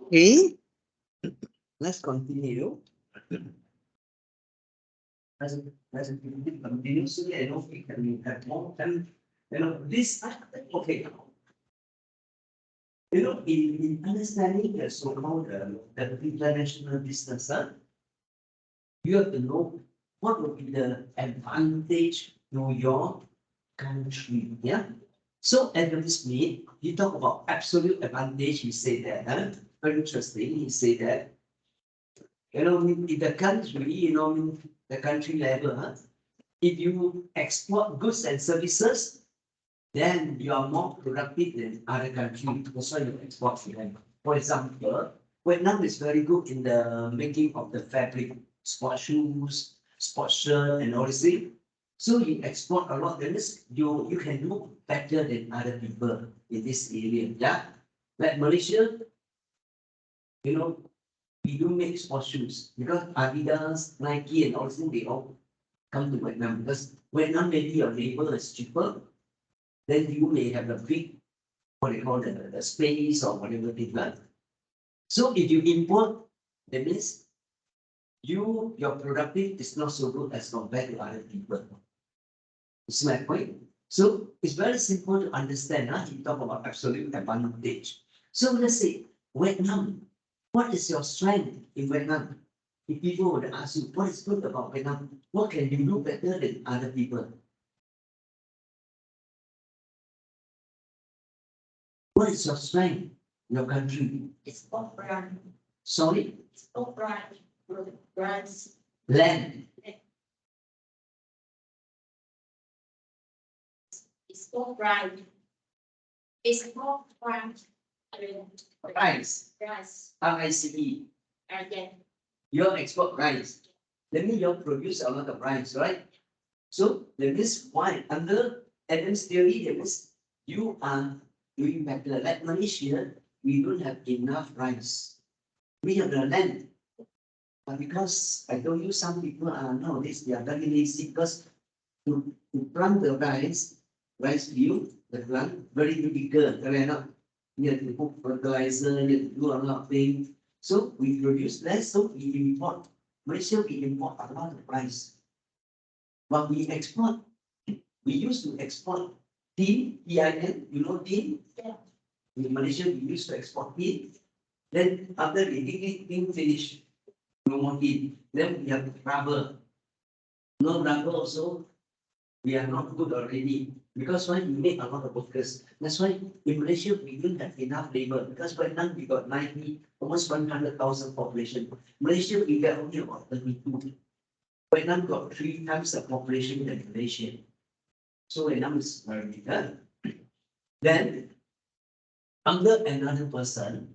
Okay, let's continue. As a continuously, I know we can have more time. This okay. In understanding the so-called the international business, you have to know what would be the advantage to your country. Yeah. So Adam Smith, he talk about absolute advantage. He say that, very interesting. He say that, in the country, the country level, if you export goods and services, then you are more productive than other countries. That's why you export to them. For example, Vietnam is very good in the making of the fabric, sports shoes, sports shirt, and all this thing. So you export a lot. That means you can do better than other people in this area. Yeah, like Malaysia, we do make sports shoes because Adidas, Nike, and all this thing, they all come to Vietnam because Vietnam maybe your labor is cheaper. Then you may have a big, what they call the space or whatever they like. So if you import, that means your productive is not so good as compared to other people. You see my point? So it's very simple to understand. You talk about absolute advantage. So let's say Vietnam, what is your strength in Vietnam? If people would ask you, what is good about Vietnam? What can you do better than other people? What is your strength in your country? It's all brand. Sorry, It's all brand. Brands. land, It's all brand. It's all brand. rice, Rice. RICE. And then You export rice. That means you produce a lot of rice, right? So that means why under Adam's theory, that means you are doing better. Like Malaysia, we don't have enough rice. We have the land. But because I told you some people are nowadays they are very lazy because to plant the rice field, the plant very difficult. Correct? You have to put fertilizer, you have to do a lot of things. So we produce less, so we import. Malaysia, we import a lot of rice. But we export, we used to export tin, TIN, tin? Yeah. In Malaysia, we used to export tin. Then after we dig tin finish, no more tin. Then we have rubber. No rubber also, we are not good already. Because why we make a lot of workers. That's why in Malaysia we don't have enough labor. Because right now we got 90, almost 100,000 population. Malaysia we got only about 32. Vietnam got 3 times the population than Malaysia. So Vietnam is very bigger. Then under another person,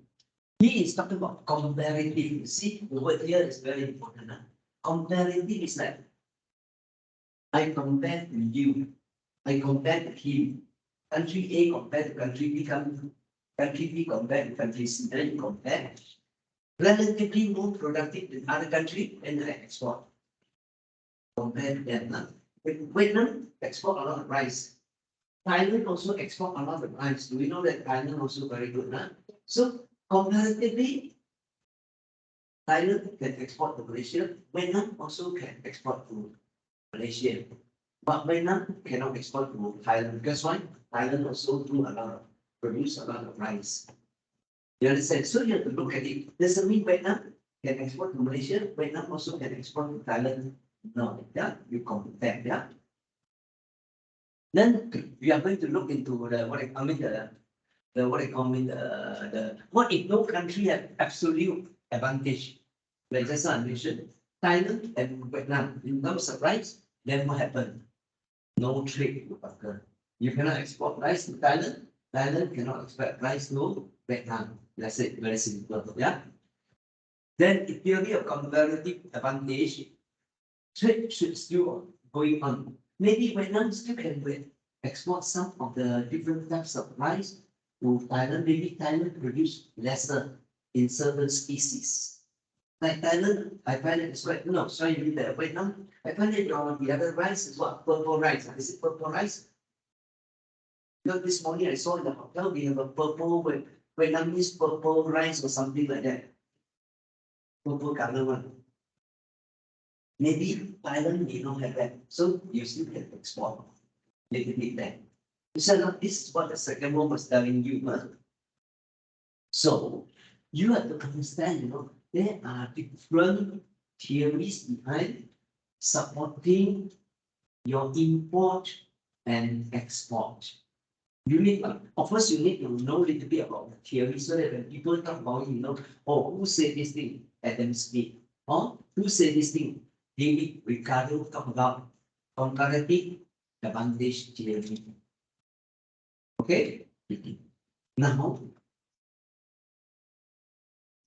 he is talking about comparative. You see, the word here is very important. Comparative is like I compare to you. I compare to him. Country A compared to country B, country B compared to country C, then you compare. Relatively more productive than other country and I export. Compare to them. Vietnam export a lot of rice. Thailand also export a lot of rice. Do we know that Thailand also very good? So comparatively, Thailand can export to Malaysia. Vietnam also can export to Malaysia. But Vietnam cannot export to Thailand because why? Thailand also produce a lot of rice. You understand? So you have to look at it. Doesn't mean Vietnam can export to Malaysia. Vietnam also can export to Thailand. No, yeah, you compare, yeah. Then we are going to look into what I call it, what if no country have absolute advantage? Like just now I mentioned, Thailand and Vietnam, in terms of rice, then what happened? No trade will occur. You cannot export rice to Thailand, Thailand cannot export rice to Vietnam. That's it, very simple, yeah? Then in theory of comparative advantage, trade should still going on. Maybe Vietnam still can export some of the different types of rice to Thailand. Maybe Thailand produce lesser in certain species. Like Thailand, I find it is quite, no, sorry, you mean the Vietnam, I find it the other rice is what, purple rice, is it purple rice? Because this morning I saw in the hotel, we have a purple, Vietnamese purple rice or something like that. Purple color one. Maybe Thailand may not have that, so you still can export little bit there. So this is what the second one was telling you. So you have to understand, there are different theories behind supporting your import and export. You need, of course, you need to know a little bit about the theory so that when people talk about it, oh, who said this thing? Adam Smith. Or who said this thing? David Ricardo talk about comparative advantage theory. Okay? Now,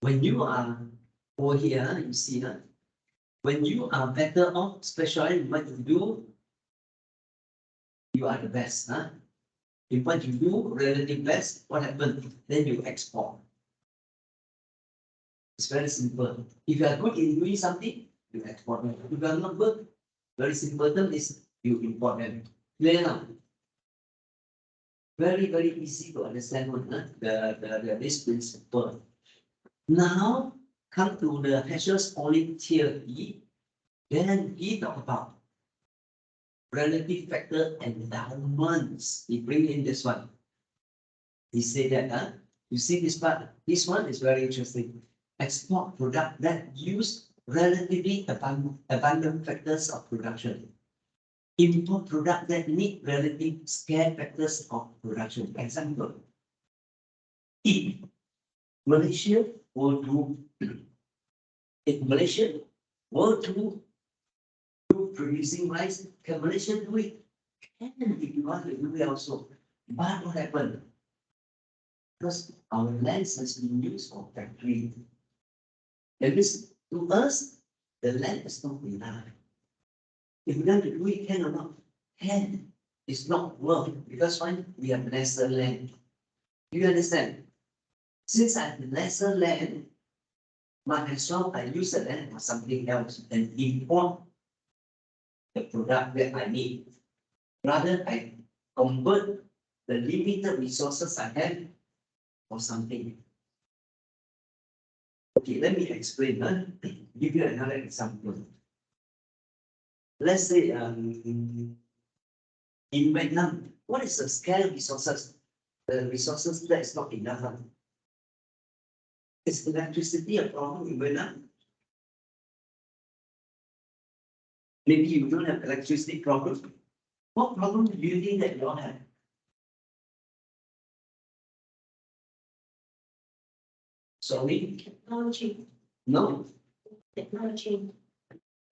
when you are over here, you see that when you are better off, especially in what you do, you are the best. In what you do, relative best, what happens? Then you export. It's very simple. If you are good in doing something, you export them. If you are not good, very simple term is you import them. Clear now? Very, very easy to understand this principle. Now, come to the Heschel-Spolin theory. Then he talk about relative factor endowments. He bring in this one. He said that, you see this part, this one is very interesting. Export product that use relatively abundant factors of production. Import product that need relative scarce factors of production. Example, if Malaysia were to, producing rice, can Malaysia do it? Can, if you want to do it also. But what happened? Because our land has been used for factory. And this, to us, the land is not enough. If we want to do it, can or not? Can. It's not work because why? We have lesser land. Do you understand? Since I have lesser land, might as well I use the land for something else and import the product that I need. Rather, I convert the limited resources I have for something. Okay, let me explain. Give you another example. Let's say in Vietnam, what is the scarce resources? The resources that is not enough. Is electricity a problem in Vietnam? Maybe you don't have electricity problem. What problem do you think that you all have? Sorry? Technology. No, Technology.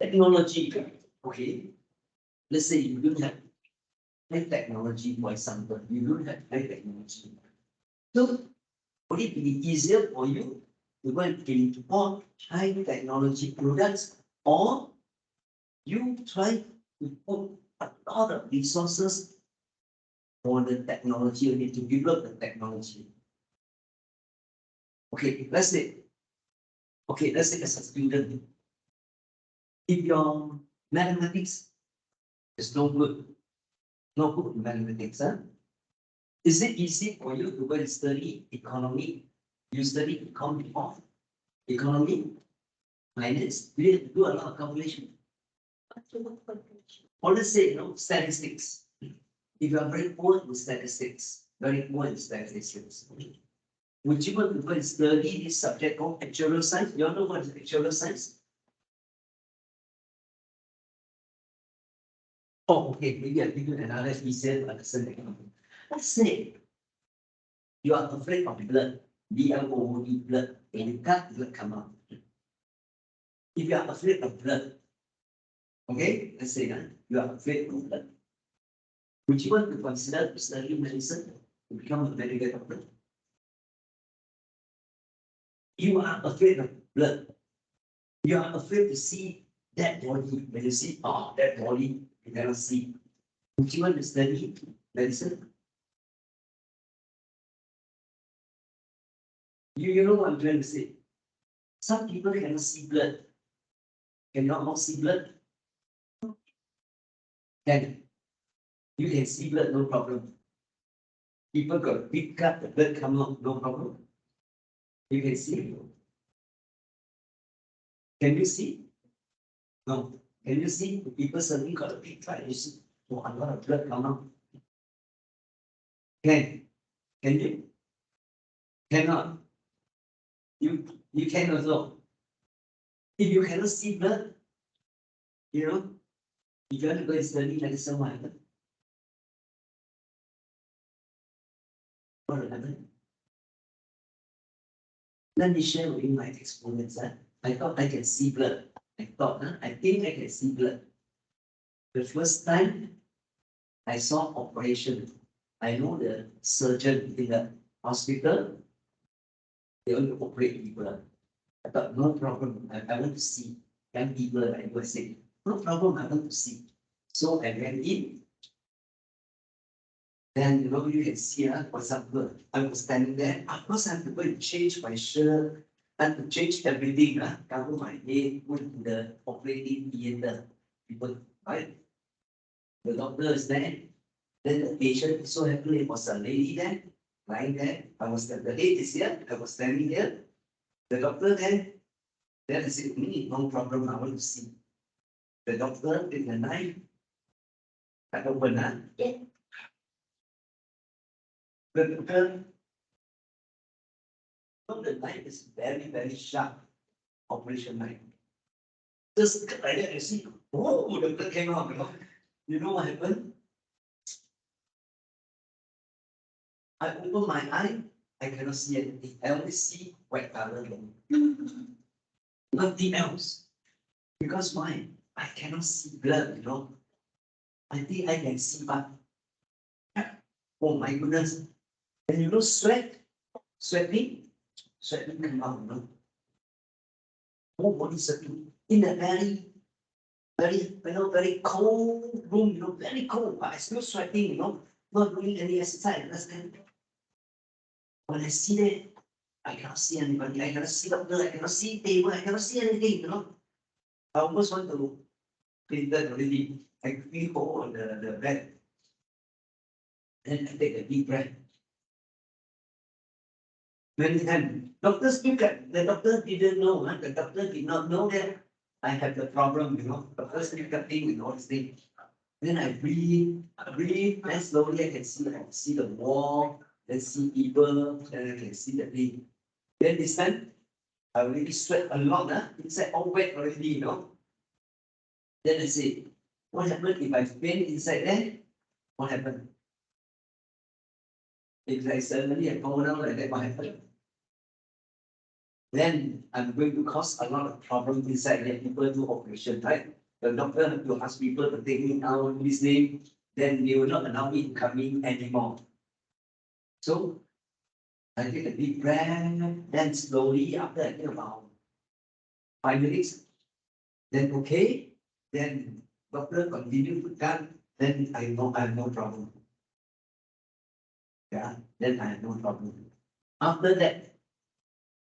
technology. Okay. Let's say you don't have high technology, for example. You don't have high technology. So would it be easier for you to go and import high technology products, or you try to put a lot of resources for the technology, you need to develop the technology? Okay, let's say as a student, if your mathematics is no good in mathematics, is it easy for you to go and study economy? You study economy of economy, finance, you have to do a lot of calculation. Or let's say, statistics. If you are very poor in statistics, would you want to go and study this subject called actuarial science? You all know what is actuarial science? Oh, okay, maybe I'll give you another easier to understand example. Let's say you are afraid of blood, B-L-O-O-D, blood. When you cut, blood come out. If you are afraid of blood, okay, let's say that you are afraid of blood. Would you want to consider to study medicine to become a medical doctor? You are afraid of blood. You are afraid to see that body. When you see, oh, that body, you cannot see. Would you want to study medicine? You know what I'm trying to say? Some people cannot see blood. Cannot all see blood? Can. You can see blood, no problem. People got big cut, the blood come out, no problem. You can see. Can you see? No. Can you see? People suddenly got a big cut, you see, oh, a lot of blood come out. Can. Can you? Cannot. You can also. If you cannot see blood, you know, if you want to go and study medicine, what happen? What will happen? Let me share with you my experience. I thought I can see blood. I think I can see blood. The first time I saw operation, I know the surgeon in the hospital, they want to operate people. I thought, no problem, I want to see young people, I was saying, no problem, I want to see. So I went in. Then, you know, you can see, for example, I was standing there. Of course, I have to go and change my shirt. I have to change everything, cover my head, put in the operating theater. People, right? The doctor is there. Then the patient, so happily, it was a lady there, lying there. I was the head is here. I was standing here. The doctor there. Then I said, no problem, I want to see. The doctor with the knife. I open, Yeah. The doctor, the knife is very, very sharp. Operation knife. Just like that, you see, oh, the blood came out. You know what happened? I open my eye, I cannot see anything. I only see white color. Nothing else. Because why? I cannot see blood, you know. I think I can see, but oh my goodness. And you know, sweating come out, you know. Whole body sweating in a very cold room, you know, very cold, but I still sweating, you know, not doing any exercise. Understand? When I see that, I cannot see anybody, I cannot see doctor, I cannot see table, I cannot see anything, you know. I almost want to clean that already. I quickly go on the bed. Then I take a deep breath. Many times, doctors look at, the doctor didn't know, the doctor did not know that I have the problem, you know, the first thing with all these things. Then I breathe, then slowly I can see the wall, then see people, then I can see the thing. Then this time, I already sweat a lot, inside all wet already, you know. Then I say, what happened if I faint inside there? What happened? If I suddenly I go down like that, what happened? Then I'm going to cause a lot of problems inside there. People do operation, right? The doctor have to ask people to take me out, this name, then they will not allow me to come in anymore. So I take a deep breath, then slowly after I think about 5 minutes, then okay, then doctor continue to cut, then I know I have no problem. Yeah, then I have no problem. After that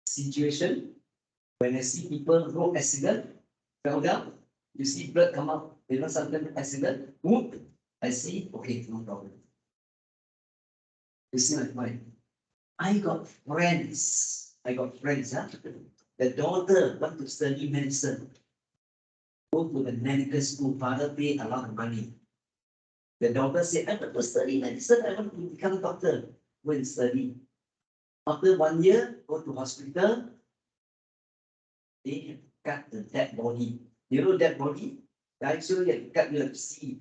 situation, when I see people road accident, fell down, you see blood come out, you know, sometimes accident, whoop, I see, okay, no problem. You see my point? I got friends, The daughter want to study medicine. Go to the medical school, father pay a lot of money. The daughter said, I want to study medicine, I want to become a doctor. Go and study. After 1 year, go to hospital, they cut the dead body. You know dead body? The actually get cut, you have to see.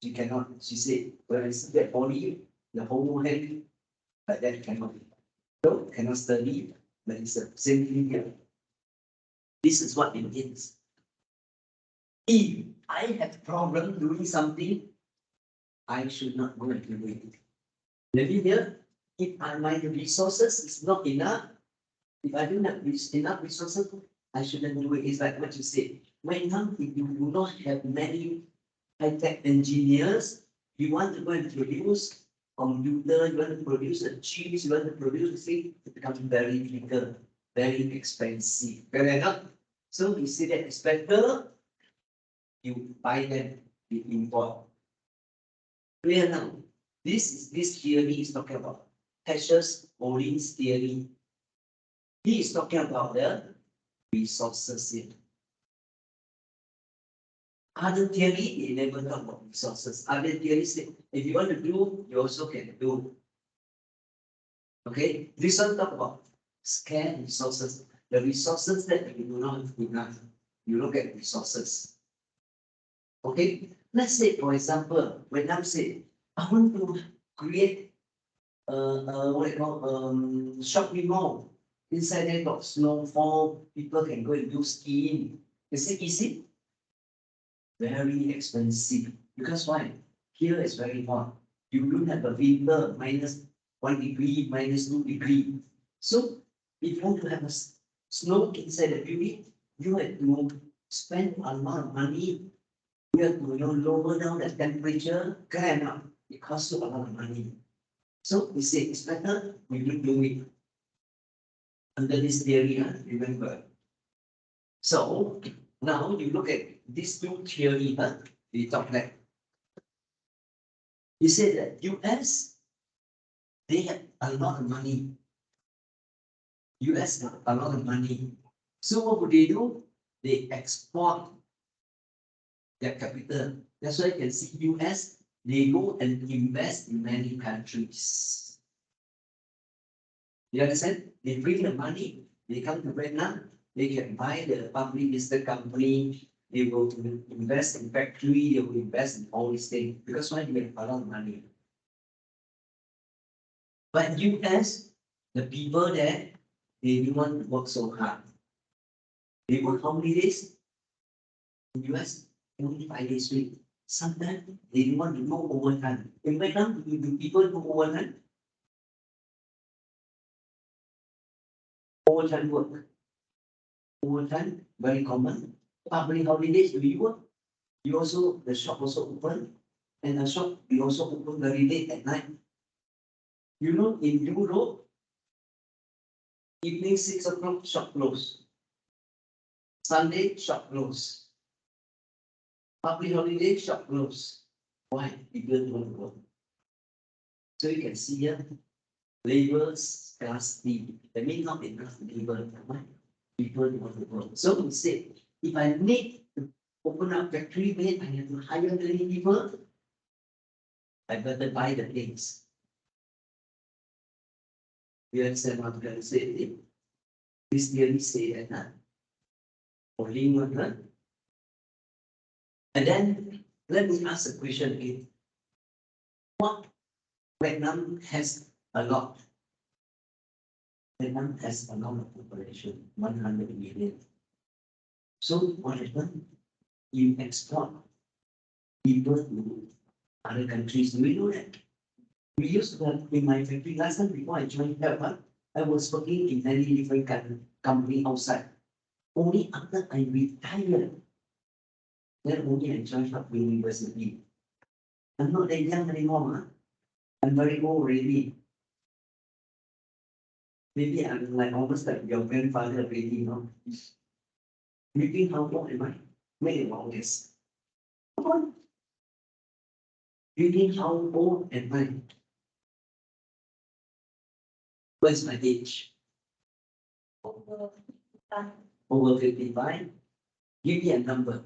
She cannot, she said, when I see that body, the whole head, but that cannot. No, cannot study, but it's the same thing here. This is what it means. If I have problem doing something, I should not go and do it. Maybe here, if my resources is not enough, if I don't have enough resources, I shouldn't do it. It's like what you said. Right now, if you do not have many high-tech engineers, you want to go and produce computer, you want to produce a chips, you want to produce a thing, it becomes very difficult, very expensive. Correct enough? So you see that it's better, you buy them, you import. Clear now? This theory is talking about Cassius-Olling's theory. He is talking about the resources here. Other theory, they never talk about resources. Other theories say, if you want to do, you also can do. Okay, this one talk about scarce resources. The resources that you do not have enough, you look at resources. Okay, let's say for example, when I say I want to create what I call shopping mall. Inside there got snowfall, people can go and do skiing. Is it easy? Very expensive. Because why? Here is very hot. You don't have a winter -1 degree, -2 degree. So if you want to have a snow inside the building, you have to spend a lot of money. You have to lower down the temperature. Cannot. It costs you a lot of money. So we say it's better we don't do it. Under this theory, remember. So now you look at these two theory, we talk that. You say that US, they have a lot of money. US have a lot of money. So what would they do? They export their capital. That's why you can see US, they go and invest in many countries. You understand? They bring the money, they come to Vietnam, they can buy the public listed company, they will invest in factory, they will invest in all these things, because why they have a lot of money. But US, the people there, they don't want to work so hard. They work how many days? In US, only 5 days a week. Sometimes they don't want to go overtime. In Vietnam, do people do overtime? Overtime work. Overtime, very common. Public holidays, do you work? You also, the shop also open. And the shop, we also open very late at night. You know, in Europe, evening 6 o'clock, shop close. Sunday, shop close. Public holiday, shop close. Why? People don't want to work. So you can see here, labor scarcity. That means not enough labor. Why? People don't want to work. So we say, if I need to open up factory made, I have to hire many people. I better buy the things. You understand what I'm trying to say? This theory say that. Only one. And then let me ask a question again. What Vietnam has a lot? Vietnam has a lot of population, 100 million. So what happened? You export people to other countries. Do we know that? We used to have in my factory last time before I joined Help, I was working in many different company outside. Only after I retired, then only I joined up university. I'm not that young anymore. I'm very old already. Maybe I'm like almost like your grandfather already, You think how old am I? Maybe about this. Come on. You think how old am I? What's my age? Over Over 55? Give me a number.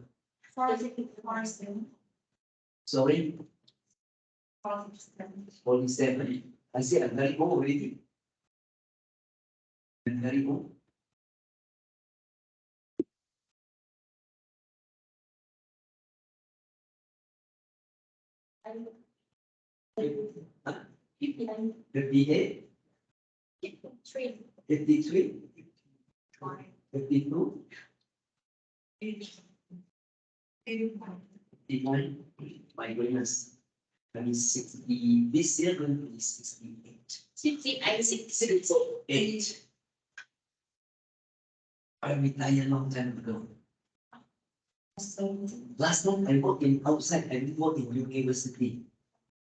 40%. Sorry, 40%. 47. I say I'm very old already. I'm very old. 58, 3, 53, 52, 51. My goodness. That means 60. This year going to be 68. 68. I retired long time ago. Last time I worked in outside, I didn't work in university.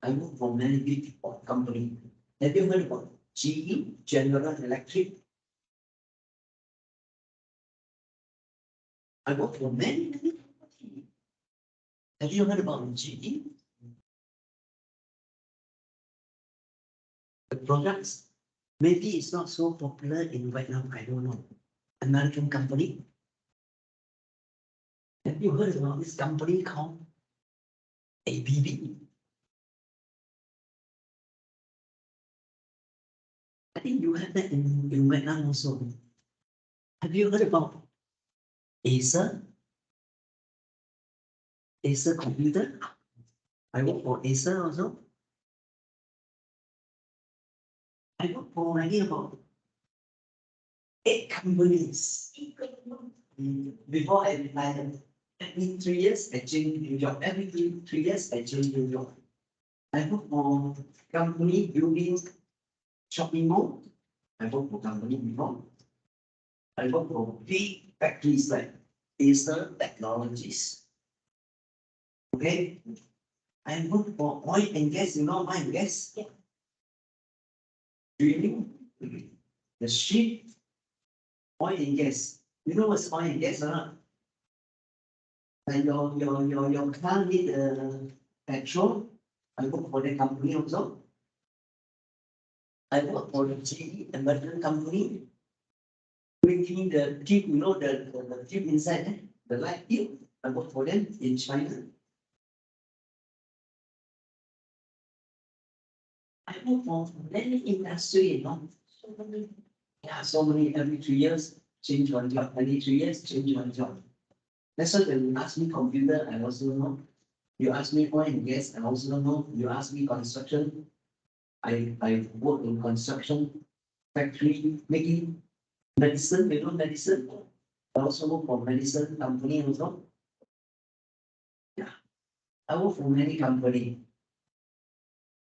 I work for many big company. Have you heard about GE, General Electric? I work for many companies. Have you heard about GE? The products, maybe it's not so popular in Vietnam, I don't know. American company. Have you heard about this company called ABB? I think you have that in Vietnam also. Have you heard about Acer? Acer Computer? I work for Acer also. I work for maybe about 8 companies. Before I retired, every 3 years I change new job. Every 3 years I change new job. I work for company building shopping mall. I work for company before. I work for big factories like Acer Technologies. Okay. I work for oil and gas, you know oil and gas? Yeah. Drilling, the ship, oil and gas. You know what's oil and gas or not? And your car need petrol. I work for the company also. I work for the GE American company. Making the tube, you know the tube inside, the light tube. I work for them in China. I work for many industry, you know. Yeah, so many every 3 years, change one job. Every 3 years, change one job. That's why when you ask me computer, I also know. You ask me oil and gas, I also know. You ask me construction, I work in construction factory making medicine, you know medicine. I also work for medicine company also. Yeah. I work for many company.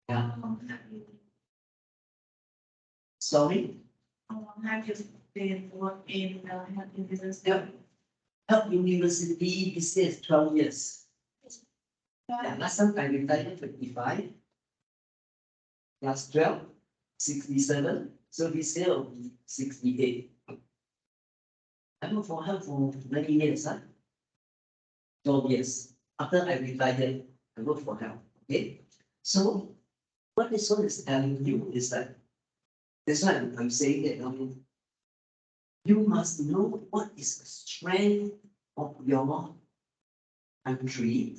Yeah. Sorry. How long have you been working in health business? Yeah. Health University this year is 12 years. Yeah, last time I retired 25. Last 12, 67. So this year will be 68. I work for health for many years, huh? 12 years. After I retired, I work for health. Okay. So what this one is telling you is that that's why I'm saying that you must know what is the strength of your country,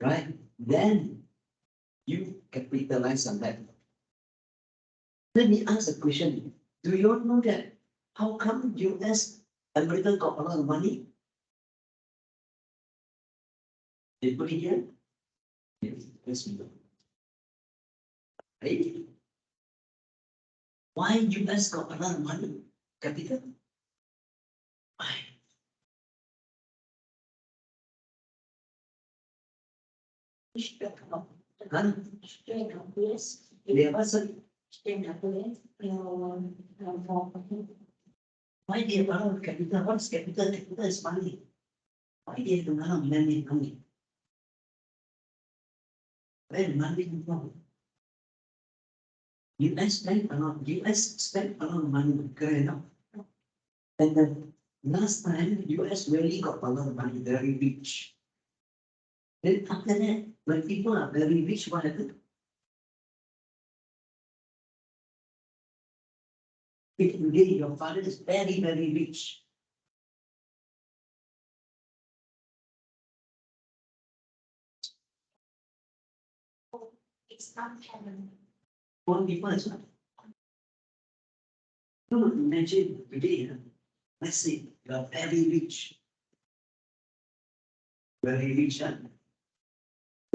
right? Then you capitalize on that. Let me ask a question. Do you know that how come US, America got a lot of money? They put it here? Yes, yes, we know. Right? Why US got a lot of money? Capital? Why? Huh? They are also, why they have a lot of capital? What's capital? Capital is money. Why they have a lot of money? Where the money come from? US spend a lot. US spend a lot of money, correct enough. And then last time, US really got a lot of money, very rich. Then after that, when people are very rich, what happened? If today your father is very, very rich, It's not heaven. all people is what? No, imagine today, let's say you are very rich. Very rich, huh?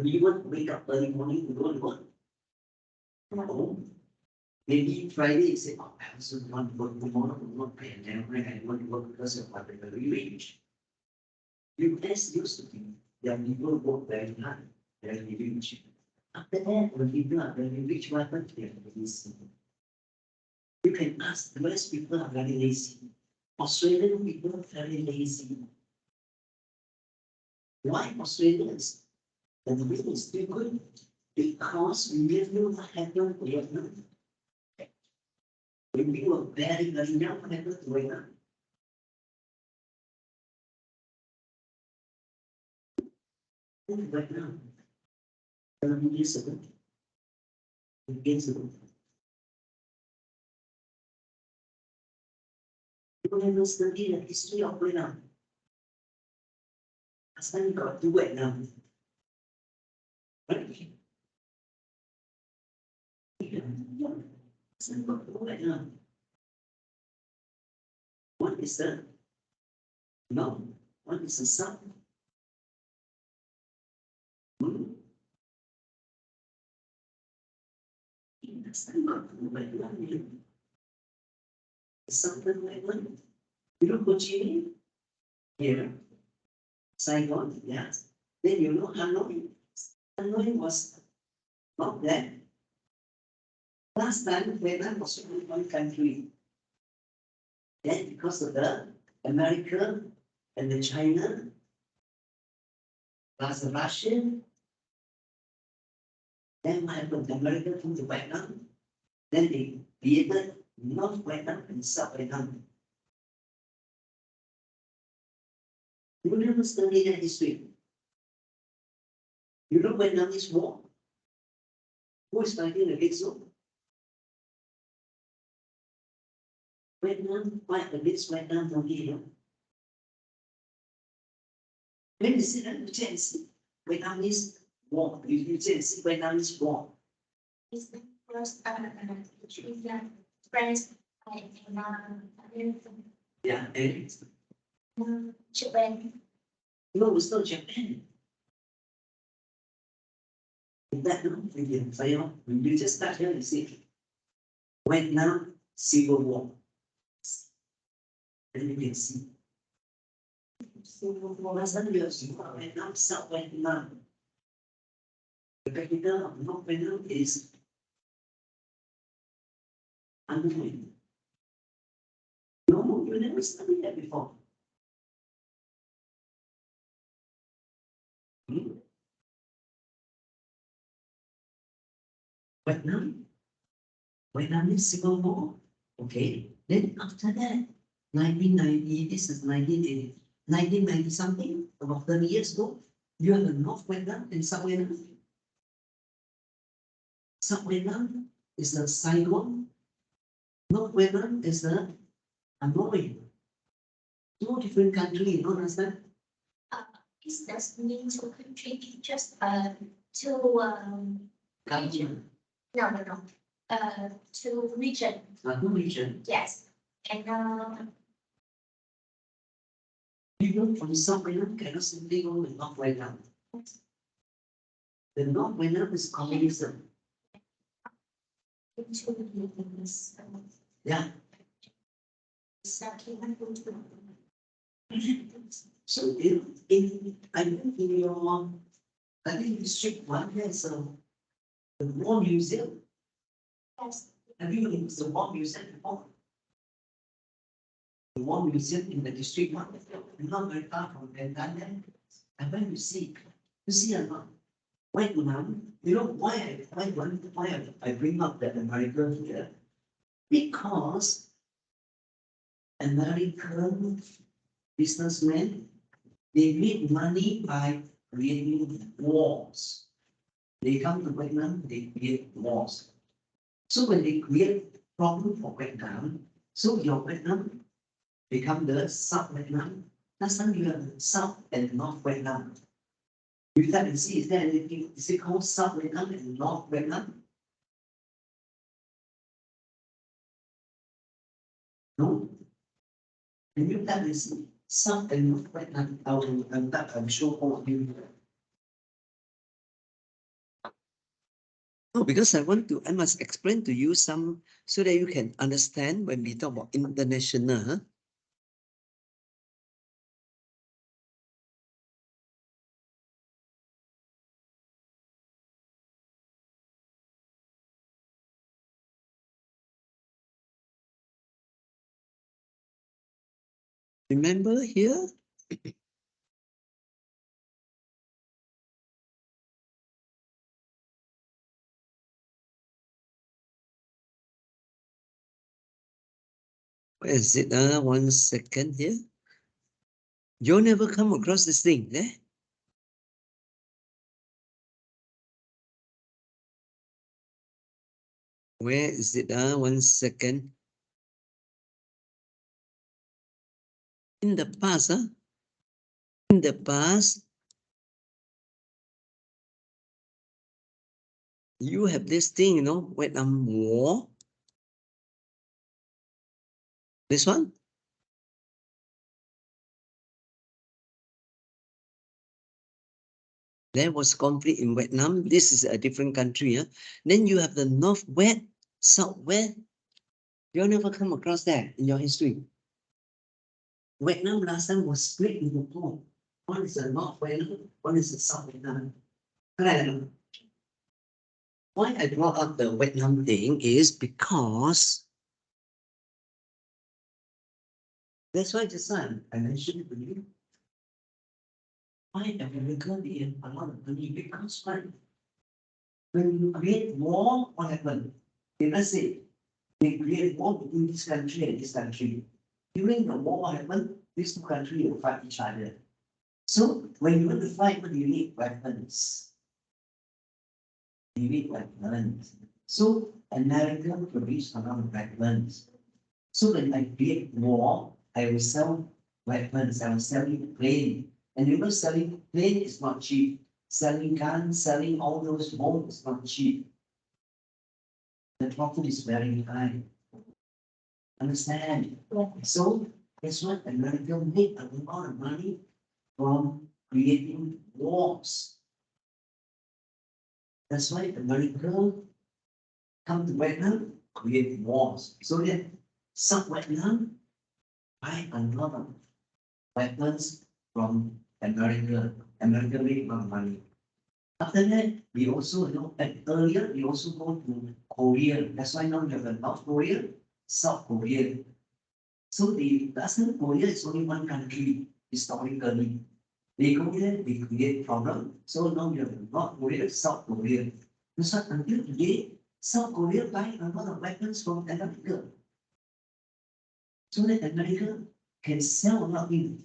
Do you want to wake up early morning to go to work? No. Maybe Friday you say, oh, I also want to work tomorrow, not pay, and then I want to work because of what I'm very rich. US used to be, that people work very hard, very rich. After that, when people are very rich, what happens? They are lazy. You can ask, the US people are very lazy. Australian people are very lazy. Why Australians? And the reason is still good. Because we never know what happened to Vietnam. When we were very, very young, what happened to Vietnam? Vietnam. 7 years ago. Years ago. People never study the history of Vietnam. Last time we got to Vietnam. Right? Yeah. Last time we got to Vietnam. What is the no? What is the sun? Last time we got to Vietnam. Something like that. You know Ho Chi Minh? Here. Saigon, yes. Then you know Hanoi. Hanoi was not there. Last time Vietnam was only one country. Then because of the America and the China, plus the Russian, then what happened? The America came to Vietnam. Then they created North Vietnam and South Vietnam. You never study that history. You know Vietnamese war? Who is fighting against who? Vietnam fight against Vietnam only, you know. When you see that, you say, Vietnamese war. You say, Vietnamese war. It's the first, between the France and Yeah, and Japan. no, it's not Japan. That no, we can fail. You just start here and see Vietnam Civil War. And you can see. Last time you see Vietnam, South Vietnam. The capital of North Vietnam is Hanoi. No, you never studied that before. Vietnam, Vietnamese Civil War. Okay, then after that, 1990, this is 1980, 1990 something, about 30 years ago, you have the North Vietnam and South Vietnam. South Vietnam is the Saigon. North Vietnam is the Hanoi. Two different countries, you don't understand? It doesn't mean two country, just two Government, no. Two region, two region. yes. And People from South Vietnam cannot simply go to North Vietnam. The North Vietnam is communism. two regions. Yeah. So in I think in your, I think District 1 has the War Museum. Yes. Have you been to the War Museum before? The War Museum in the District 1, not very far from Penang. And when you see a lot. Vietnam, you know why I bring up that America here? Because American businessmen, they make money by creating wars. They come to Vietnam, they create wars. So when they create problem for Vietnam, so your Vietnam become the South Vietnam. Last time you have South and North Vietnam. You try and see, is there anything, is it called South Vietnam and North Vietnam? No. And you try and see South and North Vietnam, I'm sure all of you No, because I must explain to you some so that you can understand when we talk about international. Huh? Remember here? Where is it? 1 second here. You never come across this thing, eh? Where is it? 1 second. In the past, in the past, you have this thing, you know, Vietnam War. This one? There was conflict in Vietnam. This is a different country. Huh? Then you have the Northwest, Southwest. You never come across that in your history. Vietnam last time was split into two. One is the North Vietnam, one is the South Vietnam. Correct. Why I brought up the Vietnam thing is because that's why just now I mentioned it to you. Why America need a lot of money? Because when you create war, what happened? Let's say they create war between this country and this country. During the war, what happened? These two countries will fight each other. So when you want to fight, what do you need? Weapons. You need weapons. So America produced a lot of weapons. So when I create war, I will sell weapons. I will sell you plane. And you know, selling plane is not cheap. Selling guns, selling all those bombs is not cheap. The profit is very high. Understand? So that's what America made a lot of money from creating wars. That's why America come to Vietnam, create wars. So that South Vietnam buy a lot of weapons from America. America made a lot of money. After that, we also, you know, earlier we also go to Korea. That's why now we have the North Korea, South Korea. So the last time Korea is only one country historically. They go there, they create problem. So now you have North Korea, South Korea. That's why until today, South Korea buy a lot of weapons from America. So that America can sell a lot of things.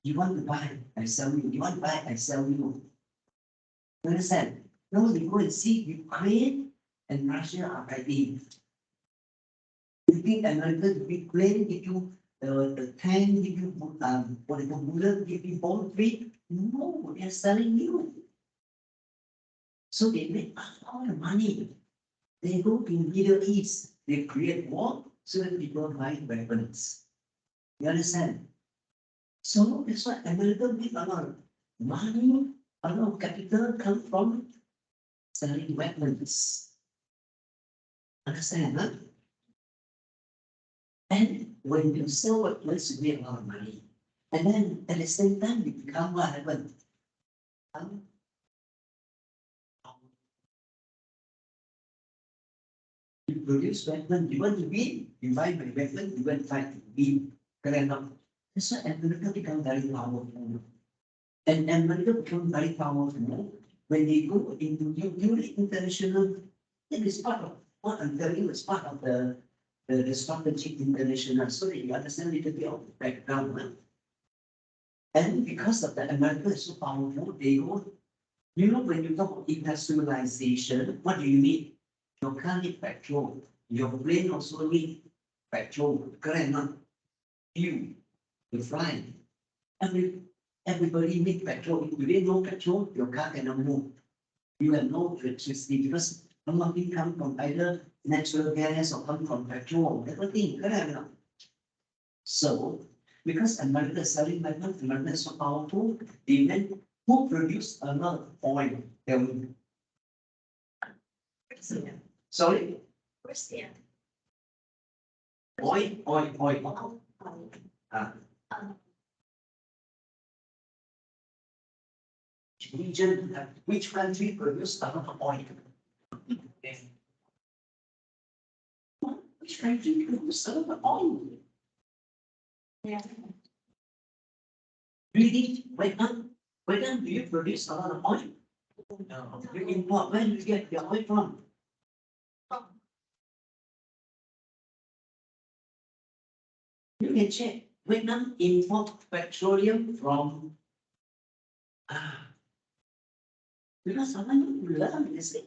You want to buy, I sell you. You want to buy, I sell you. You understand? Now you go and see Ukraine and Russia are fighting. You think America, Ukraine give you the tank, give you what they call bullet, give you bomb free? No, they're selling you. So they make all the money. They go to Middle East, they create war so that people buy weapons. You understand? So that's why America make a lot of money, a lot of capital come from selling weapons. Understand, huh? And when you sell weapons, you make a lot of money. And then at the same time, you become what happened? You produce weapon, you want to win, you buy my weapon, you want to fight to win. Correct or not? That's why America become very powerful. And America become very powerful when they go into during international. It is part of what I'm telling you is part of the strategic international, so that you understand a little bit of the background. Huh? And because of that, America is so powerful, they go. You know, when you talk about industrialization, what do you need? Your car need petrol. Your plane also need petrol. Correct or not? You fly. Everybody need petrol. If you need no petrol, your car cannot move. You have no electricity because nothing come from either natural gas or come from petrol. Everything, correct or not? So, because America is selling weapons, America is so powerful, they then who produce a lot of oil? Tell me. Sorry, Where's the? oil. Oh, Ah, um, region, which country produce a lot of oil? Which country produce a lot of oil? yeah. Really, Vietnam, do you produce a lot of oil? No. You import, where do you get your oil from? Oh, You can check, Vietnam import petroleum from, ah, because I want you to learn, you see.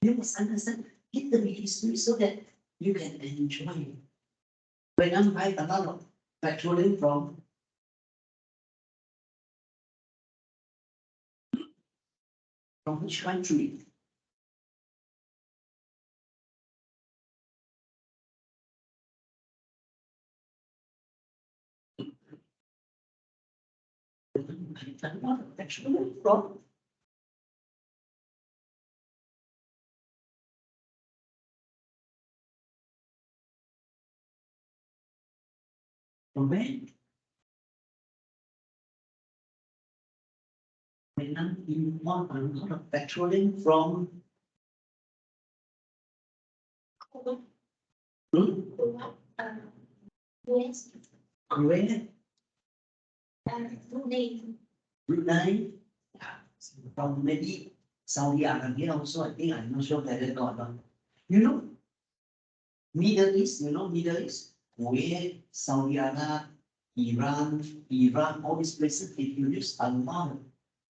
You must understand, get the history so that you can enjoy. Vietnam buy a lot of petroleum from which country? Vietnam buy a lot of petroleum from where? Vietnam import a lot of petroleum from, Kuwait, hmm, US, Kuwait, Brunei. Brunei, from maybe Saudi Arabia also, I think, I'm not sure whether or not. You know, Middle East, Middle East, Kuwait, Saudi Arabia, Iran, all these places, they produce a lot of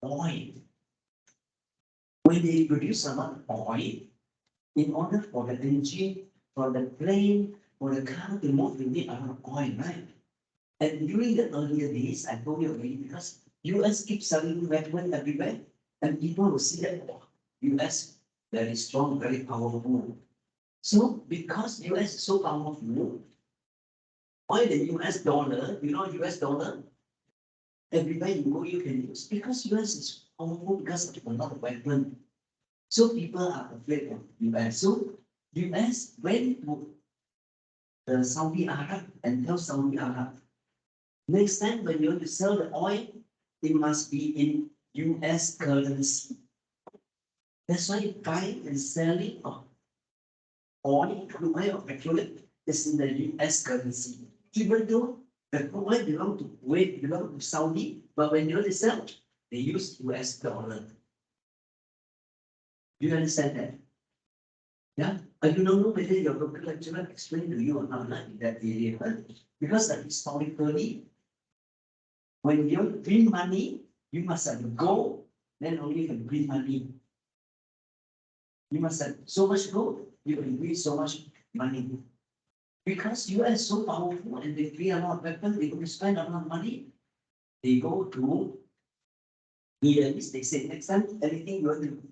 oil. When they produce a lot of oil, in order for the engine, for the plane, for the car to move, they need a lot of oil, right? And during the earlier days, I told you already, because US keeps selling weapons everywhere, and people will see that, oh, US very strong, very powerful. So because US is so powerful, why the US dollar, US dollar, everywhere you go, you can use, because US is powerful because of a lot of weapons. So people are afraid of US. So US went to the Saudi Arab and tell Saudi Arab, next time when you want to sell the oil, it must be in US currency. That's why buying and selling of oil, crude oil or petroleum is in the US currency. Even though the crude oil belong to Kuwait, belong to Saudi, but when you want to sell, they use US dollar. Do you understand that? Yeah, I do not know whether your local lecturer explained to you or not in that area, because historically, when you print money, you must have gold, then only you can print money. You must have so much gold, you can print so much money. Because US is so powerful and they print a lot of weapons, they going to spend a lot of money. They go to Middle East, they say next time anything you want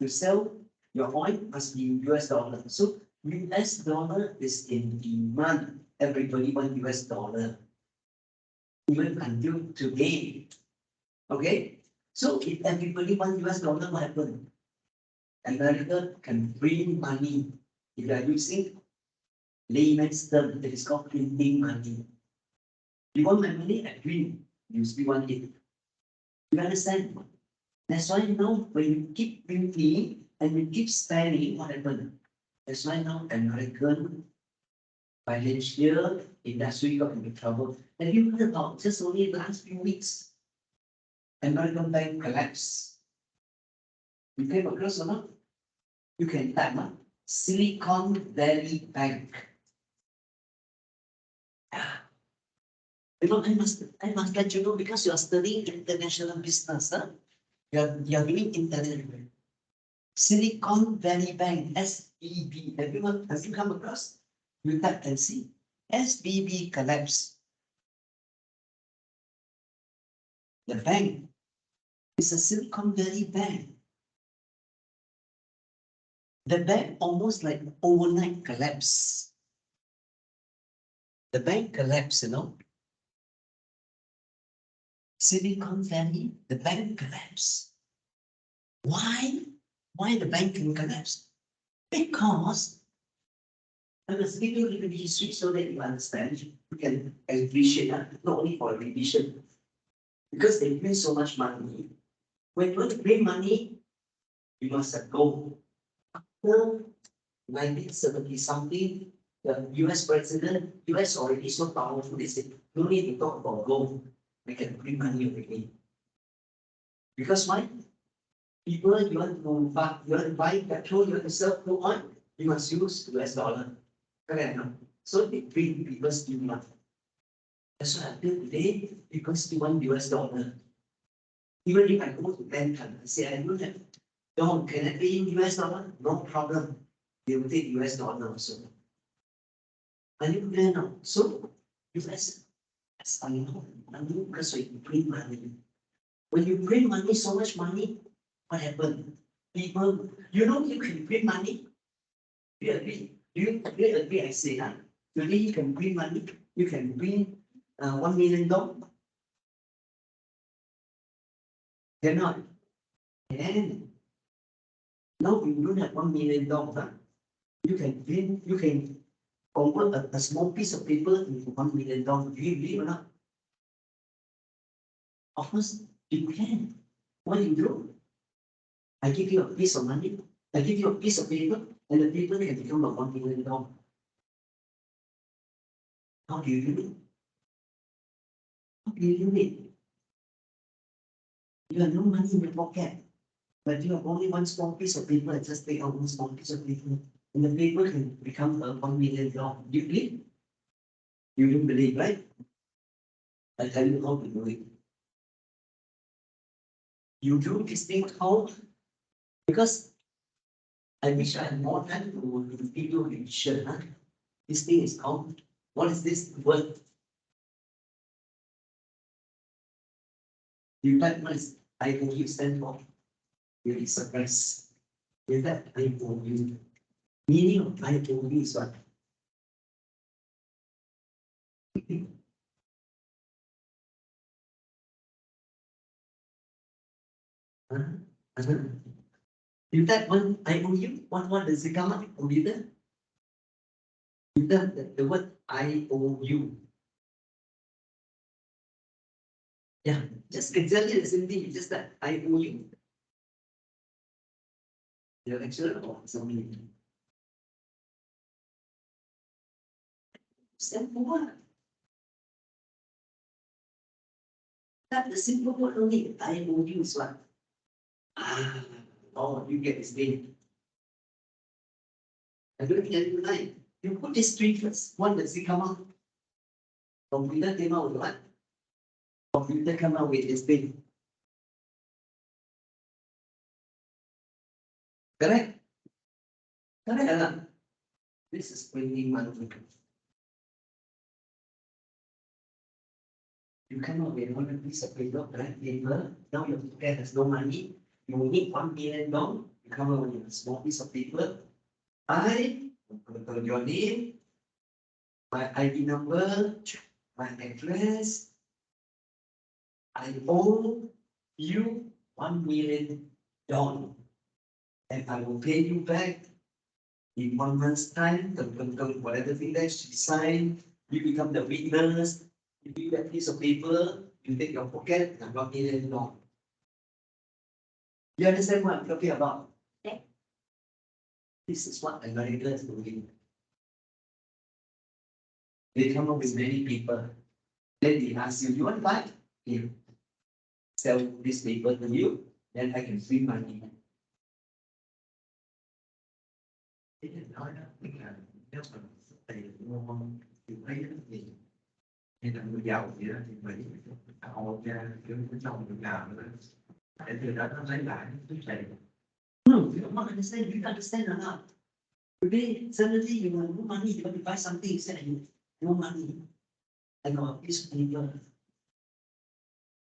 to sell, your oil must be US dollar. So US dollar is in demand. Everybody want US dollar. Even until today. Okay? So if everybody want US dollar, what happen? America can print money. If you are using layman's term, that is called printing money. You want my money, I print. You still want it. You understand? That's why now when you keep printing and you keep spending, what happen? That's why now American financial industry got into trouble. Have you heard about just only last few weeks? American bank collapse. You came across or not? You can type Silicon Valley Bank. I must let you know because you are studying international business, huh? You're doing international. Silicon Valley Bank, SVB. Have you come across? You type and see. SVB collapse. The bank is a Silicon Valley bank. The bank almost like overnight collapse. The bank collapsed, Silicon Valley, the bank collapsed. Why? Why the bank can collapse? Because I must give you a little history so that you understand, you can appreciate that, not only for revision. Because they print so much money. When you want to print money, you must have gold. After 1970 something, the US president, US already so powerful, they said, no need to talk about gold. We can print money already. Because why? People, you want to buy petrol, you want to sell crude oil, you must use US dollar. Correct, no? So they print people still money. That's why until today, people still want US dollar. Even if I go to bank and say I don't have, can I pay in US dollar? No problem. They will take US dollar also. Are you clear now? So US, as I know, because we print money. When you print money, so much money, what happened? People, you know you can print money. Do you agree? Do you agree? I say that. Today you can print money. You can print $1 million. Cannot. Can. Now you don't have $1 million. You can print. You can convert a small piece of paper into $1 million. Do you believe or not? Of course, you can. What do you do? I give you a piece of money. I give you a piece of paper, and the paper can become a $1 million. How do you do it? How do you do it? You have no money in your pocket, but you have only one small piece of paper. Just take out one small piece of paper, and the paper can become a $1 million. Do you believe? You don't believe, right? I tell you how to do it. You do this thing how? Because I wish I had more time to give you a picture. Huh? This thing is called, what is this word? You type what is IOU stand for? You'll be surprised. With that IOU. Meaning of IOU is what? You type one IOU, what does it come up? Computer? You type the word IOU. Yeah, just exactly the same thing, you just type IOU. Your lecturer or somebody. Stand for what? That the simple word only, IOU is what? Oh, you get this thing. I'm going to tell you tonight. You put this three first. What does it come out? Computer came out with what? Computer come out with this thing. Correct? Correct or not? This is printing money. You come out with one piece of paper, blank paper. Now your pocket has no money. You need $1 million. You come out with a small piece of paper. Your name, my ID number, my address. I owe you $1 million. And I will pay you back in 1 month's time, whatever thing that you sign, you become the witness, you give that piece of paper, you take your pocket, and $1 million. You understand what I'm talking about? Yeah. This is what America is doing. They come up with many people. Then they ask you, you want to buy? Here. Sell this paper to you, then I can free money. Thì là người giàu thì Mỹ họ ra kiểu trong việc làm nữa để từ đó nó lấy lại cái tiền. No, you don't understand. You understand or not? Today, suddenly you have no money. You want to buy something. You say, no money. I got a piece of paper.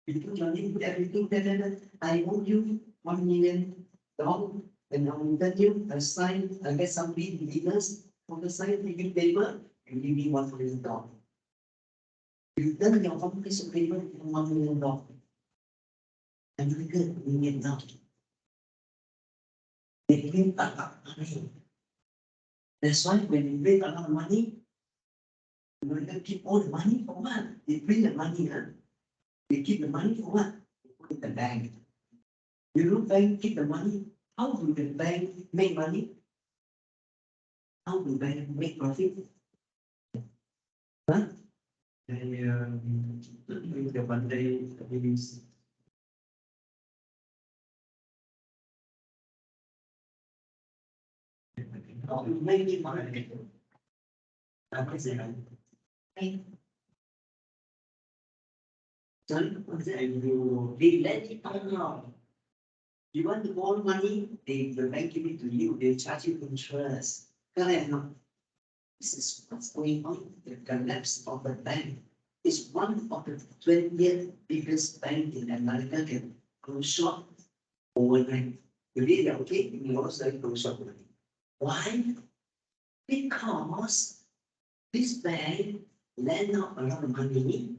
You put your name, put everything there. I owe you $1 million. And I will tell you, I sign, I get some leaders on the side, you give paper, you give me $1 million. You turn your one piece of paper into $1 million. And you get $1 million. They print a lot of money. That's why when they bring a lot of money, America keep all the money for what? They bring the money, they keep the money for what? They put it in the bank. You know, bank keep the money. How do the bank make money? How do bank make profit? Huh? Thì the vấn đề thì How do make money? Làm cái gì? Sorry, what is it? They let it on. You want to borrow money, the bank give it to you, they charge you interest. Correct, no? This is what's going on, the collapse of the bank. Is one of the 20th biggest bank in America can close shop overnight. You read it, okay? You also close shop overnight. Why? Because this bank lend out a lot of money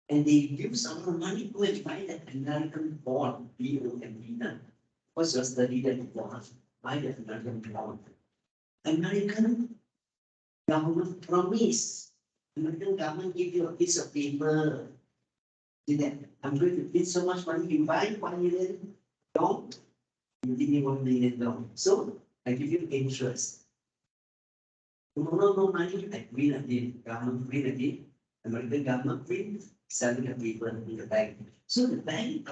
and they use a lot of money to go and buy that American bond, BOND. What's your study that bond? Buy the American bond. American government promise. American government give you a piece of paper. See that? I'm going to put so much money, you buy $1 million, don't? You give me $1 million. So I give you interest. Tomorrow no money, I win again. Government win again. American government win, selling the paper in the bank. So the bank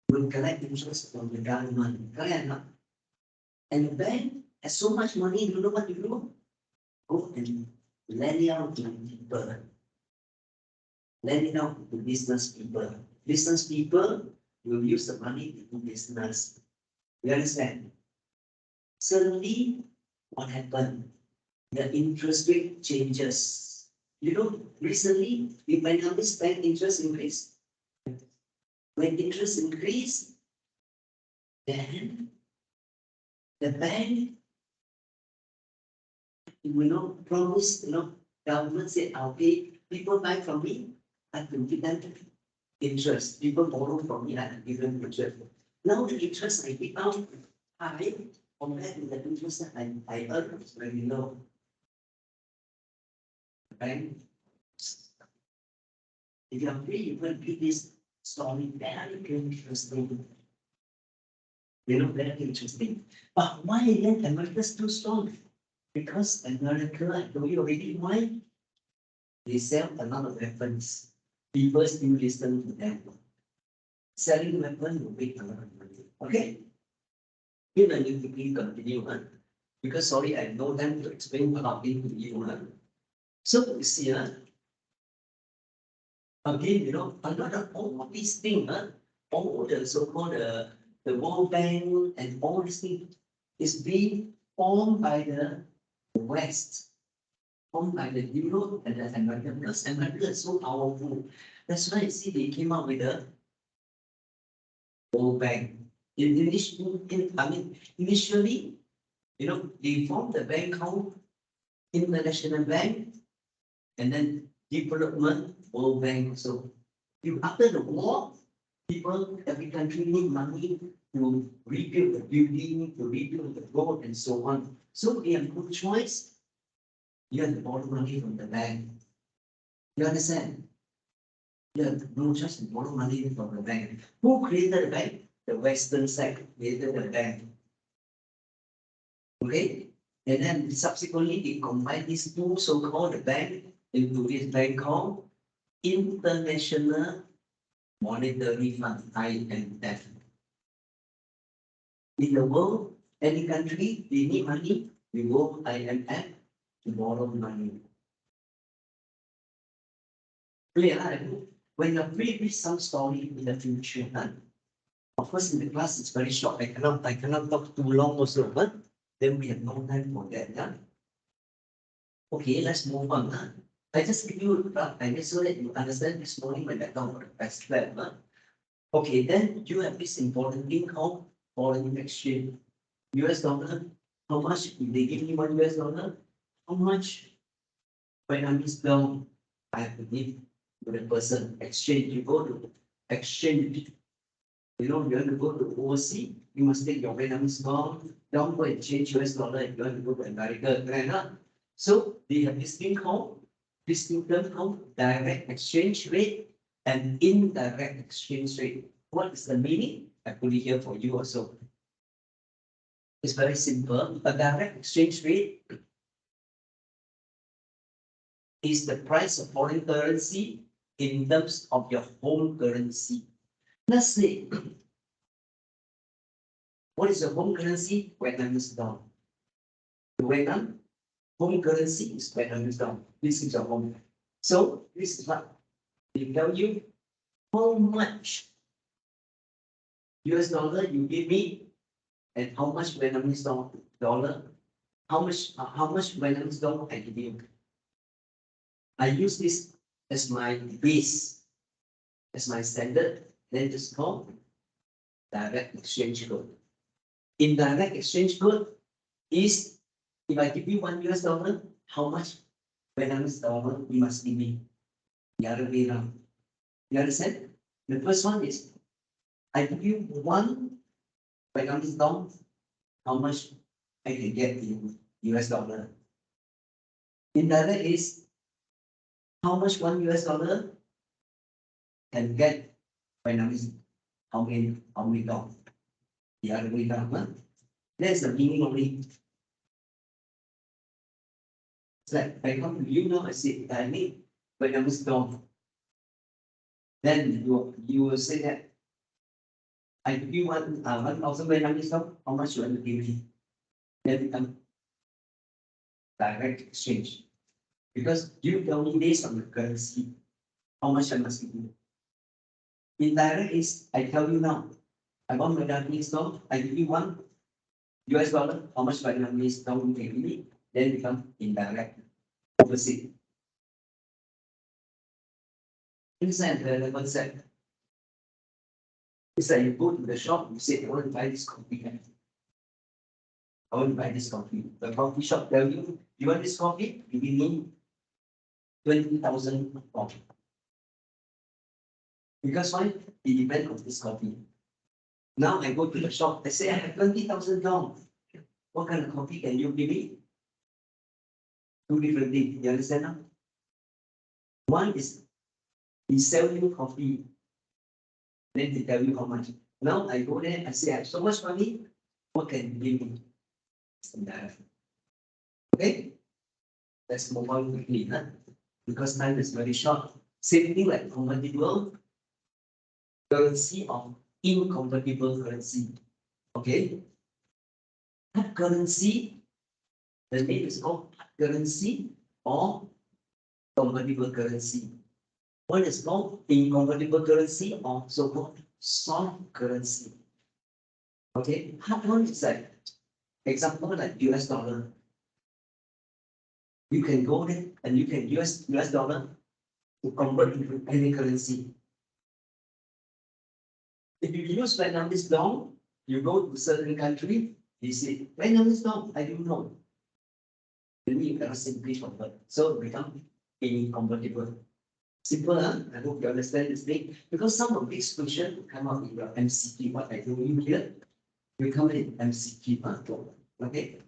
will collect interest from the government. Correct or not? And the bank has so much money, you know what you do? Go and lend it out to people. Lend it out to business people. Business people will use the money to do business. You understand? Suddenly, what happened? The interest rate changes. You know, recently, we find out this bank interest increase. When interest increase, then the bank, promise, government said, okay, people buy from me, I have to give them interest. People borrow from me, I have to give them interest. Now the interest I give out high compared to the interest that I earn is very low. Bank. If you are free, you can read this story very interesting. Very interesting. But why then America still strong? Because America, I told you already why. They sell a lot of weapons. People still listen to them. Selling weapons will make a lot of money. Okay? Here I need to please continue. Because sorry, I have no time to explain a lot of things to you. So you see, again, a lot of all these things, all the so-called the World Bank and all these things is being formed by the West, formed by the Europe and the America, because America is so powerful. That's why you see they came up with the World Bank. Initially, they formed the bank called International Bank, and then Development World Bank. So after the war, every country need money to rebuild the building, to rebuild the road, and so on. So they have no choice. You have to borrow money from the bank. You understand? You have no choice to borrow money from the bank. Who created the bank? The Western side created the bank. Okay? And then subsequently, they combine these two so-called bank into this bank called International Monetary Fund, IMF. In the world, any country, they need money, we go IMF to borrow money. Clear, when you're free, read some story in the future. Of course, in the class, it's very short. I cannot talk too long also, but then we have no time for that. Okay, let's move on. I just give you so that you understand this morning when I talk about the best plan. Okay, then you have this important thing called foreign exchange. US dollar, how much? If they give me $1, how much Vietnamese dong I have to give to the person? Exchange, you go to exchange. You have to go to overseas you must take your Vietnamese dong. Don't go and change US dollar if you want to go to America, right? So they have this thing called, this thing term called direct exchange rate and indirect exchange rate. What is the meaning? I put it here for you also. It's very simple. A direct exchange rate is the price of foreign currency in terms of your home currency. Let's say, what is your home currency? Vietnamese dong. Vietnam, home currency is Vietnamese dong. This is your home. So this is what they tell you how much US dollar you give me and how much Vietnamese dollar, how much Vietnamese dollar I give you. I use this as my base, as my standard, then it's called direct exchange code. Indirect exchange code is if I give you $1, how much Vietnamese dollar you must give me? The other way around. You understand? The first one is I give you one Vietnamese dollar, how much I can get in US dollar. Indirect is how much $1 can get Vietnamese, how many dollars? The other way around, huh? That's the meaning only. It's like I come to you now, I say, I need Vietnamese dollar. Then you will say that I give you 1,000 Vietnamese dollar, how much you want to give me? Then become direct exchange. Because you tell me based on the currency, how much I must give you. Indirect is I tell you now, I want Vietnamese dollar, I give you $1, how much Vietnamese dollar you can give me, then become indirect, opposite. Inside the concept. It's like you go to the shop, you say, I want to buy this coffee. I want to buy this coffee. The coffee shop tell you, you want this coffee? You give me 20,000 coffee. Because why? It depends on this coffee. Now I go to the shop, I say, I have 20,000 dong. What kind of coffee can you give me? Two different things. You understand now? One is, he sell you coffee. Then they tell you how much. Now I go there, I say, I have so much money. What can you give me? Okay? Let's move on quickly, huh? Because time is very short. Same thing like convertible currency or inconvertible currency. Okay? Hard currency, the name is called hard currency or convertible currency. One is called inconvertible currency or so-called soft currency. Okay? Hard one is like, example like US dollar. You can go there and you can use US dollar to convert into any currency. If you use Vietnamese dong, you go to certain country, you say, Vietnamese dong, I don't know. Then you cannot simply convert. So it becomes inconvertible. Simple, huh? I hope you understand this thing. Because some of these questions will come out in your MCQ, what I told you here, will come in MCQ. Okay?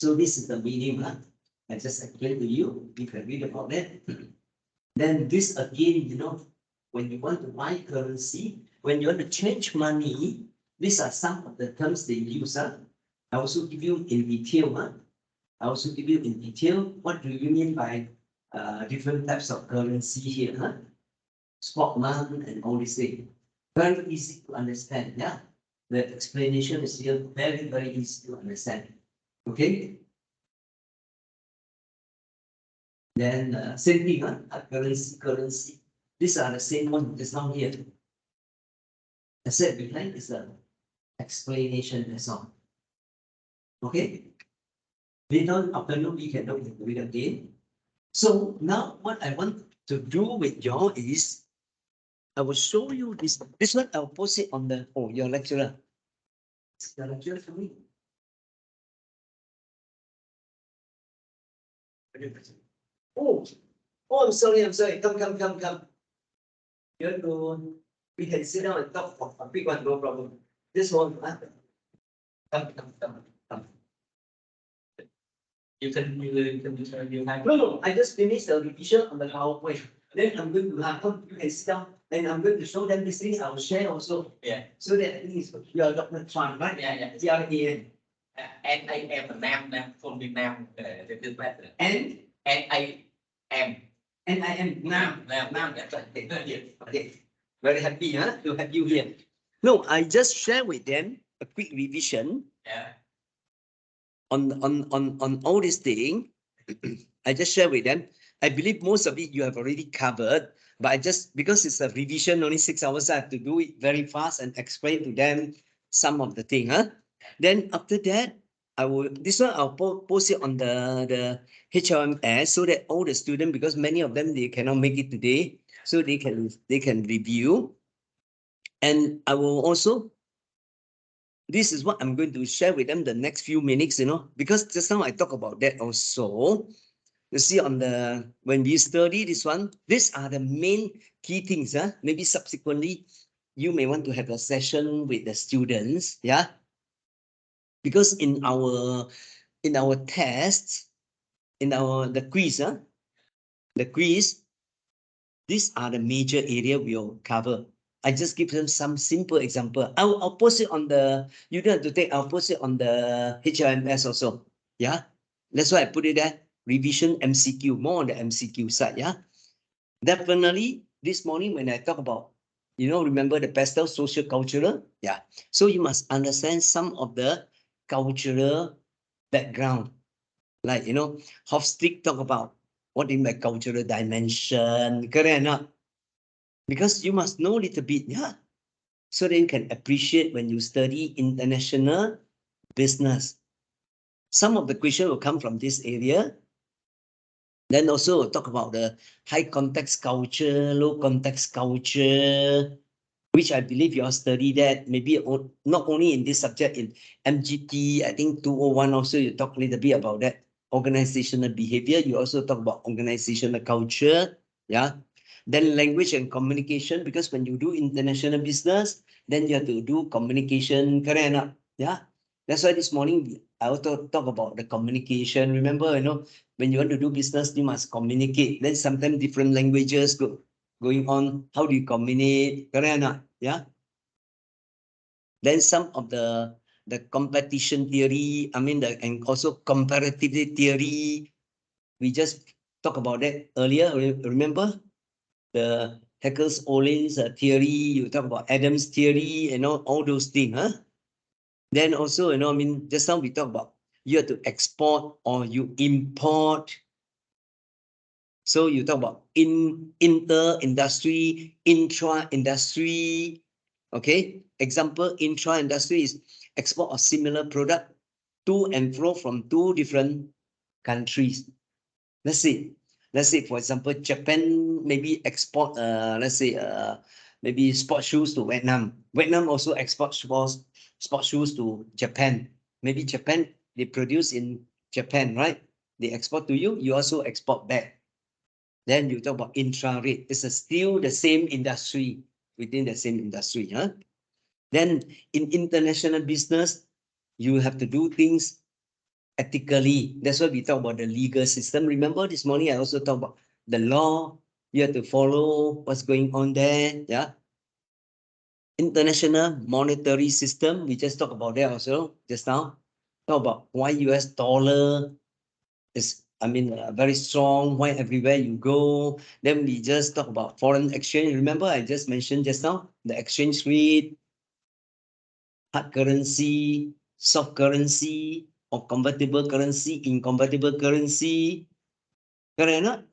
So this is the meaning. Huh? I just explained to you, you can read about it. Then this again, you know, when you want to buy currency, when you want to change money, these are some of the terms they use. Huh? I also give you in detail. Huh? I also give you in detail what do you mean by different types of currency here. Huh? Spot money and all these things. Very easy to understand. Yeah, the explanation is here very, very easy to understand. Okay. Then same thing, huh? Currency. These are the same one just down here. I said behind is the explanation as well. Okay. Later afternoon we can look into it again. So now what I want to do with y'all is I will show you this. This one I'll post it on the your lecturer. It's the lecturer for me. Oh, I'm sorry. Come. You want to, we can sit down and talk for a big one, no problem. This one, Come. You have. No, I just finished the revision on the PowerPoint. Then I'm going to have, you can sit down, and I'm going to show them these things. I will share also. Yeah. So that at least you are Dr. Chuan, right? Yeah. TRAN. And I am Nam from Vietnam. This better. And I am Nam. Nam. That's right. Yes. Okay. Very happy, huh, to have you here. No, I just share with them a quick revision Yeah. on all this thing. I just share with them. I believe most of it you have already covered, but I just, because it's a revision, only 6 hours, I have to do it very fast and explain to them some of the thing, huh? Then after that, this one I'll post it on the HLMS so that all the students, because many of them, they cannot make it today, so they can review. And I will also, this is what I'm going to share with them the next few minutes, because just now I talk about that also. You see on when we study this one, these are the main key things. Maybe subsequently, you may want to have a session with the students, yeah. Because in our tests, in the quiz, these are the major area we'll cover. I just give them some simple example. I'll post it on you don't have to take, I'll post it on the HLMS also. Yeah. That's why I put it there. Revision MCQ, more on the MCQ side. Yeah. Definitely this morning when I talk about, remember the pastel social cultural? Yeah. So you must understand some of the cultural background. Like, Hofstede talk about what in my cultural dimension, correct or not? Because you must know a little bit, yeah. So then you can appreciate when you study international business. Some of the question will come from this area. Then also we'll talk about the high context culture, low context culture, which I believe you all study that, maybe not only in this subject, in MGT, I think 201 also you talk a little bit about that. Organizational behavior, you also talk about organizational culture, yeah. Then language and communication, because when you do international business, then you have to do communication, correct or not? Yeah. That's why this morning I also talk about the communication. Remember, when you want to do business, you must communicate. Then sometimes different languages going on. How do you communicate? Correct or not? Yeah. Then some of the competition theory, and also comparative theory. We just talked about that earlier. Remember the Hackers-Olin's theory, you talk about Adams' theory, all those things, huh? Then also, just now we talk about you have to export or you import. So you talk about inter-industry, intra-industry. Okay, example, intra-industry is export of similar product to and fro from two different countries. Let's say, for example, Japan maybe export, maybe sports shoes to Vietnam. Vietnam also export sports shoes to Japan. Maybe Japan, they produce in Japan, right? They export to you, you also export back. Then you talk about intra-rate. It's still the same industry, within the same industry. Huh? Then in international business, you have to do things ethically. That's why we talk about the legal system. Remember this morning, I also talked about the law. You have to follow what's going on there. Yeah. International monetary system. We just talked about that also just now. Talk about why US dollar is, very strong. Why everywhere you go. Then we just talk about foreign exchange. Remember, I just mentioned just now the exchange rate, hard currency, soft currency, or convertible currency, inconvertible currency. Correct or not?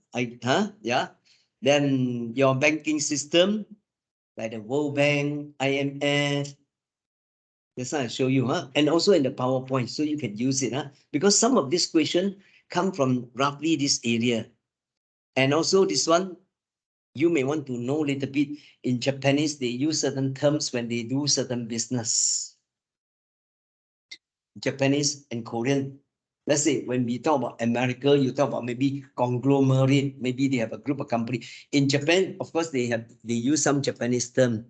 Yeah. Then your banking system, like the World Bank, IMF. That's why I show you, huh? And also in the PowerPoint, so you can use it, huh? Because some of this question come from roughly this area. And also this one, you may want to know a little bit. In Japanese, they use certain terms when they do certain business. Japanese and Korean. Let's say when we talk about America, you talk about maybe conglomerate, maybe they have a group of company. In Japan, of course, they use some Japanese term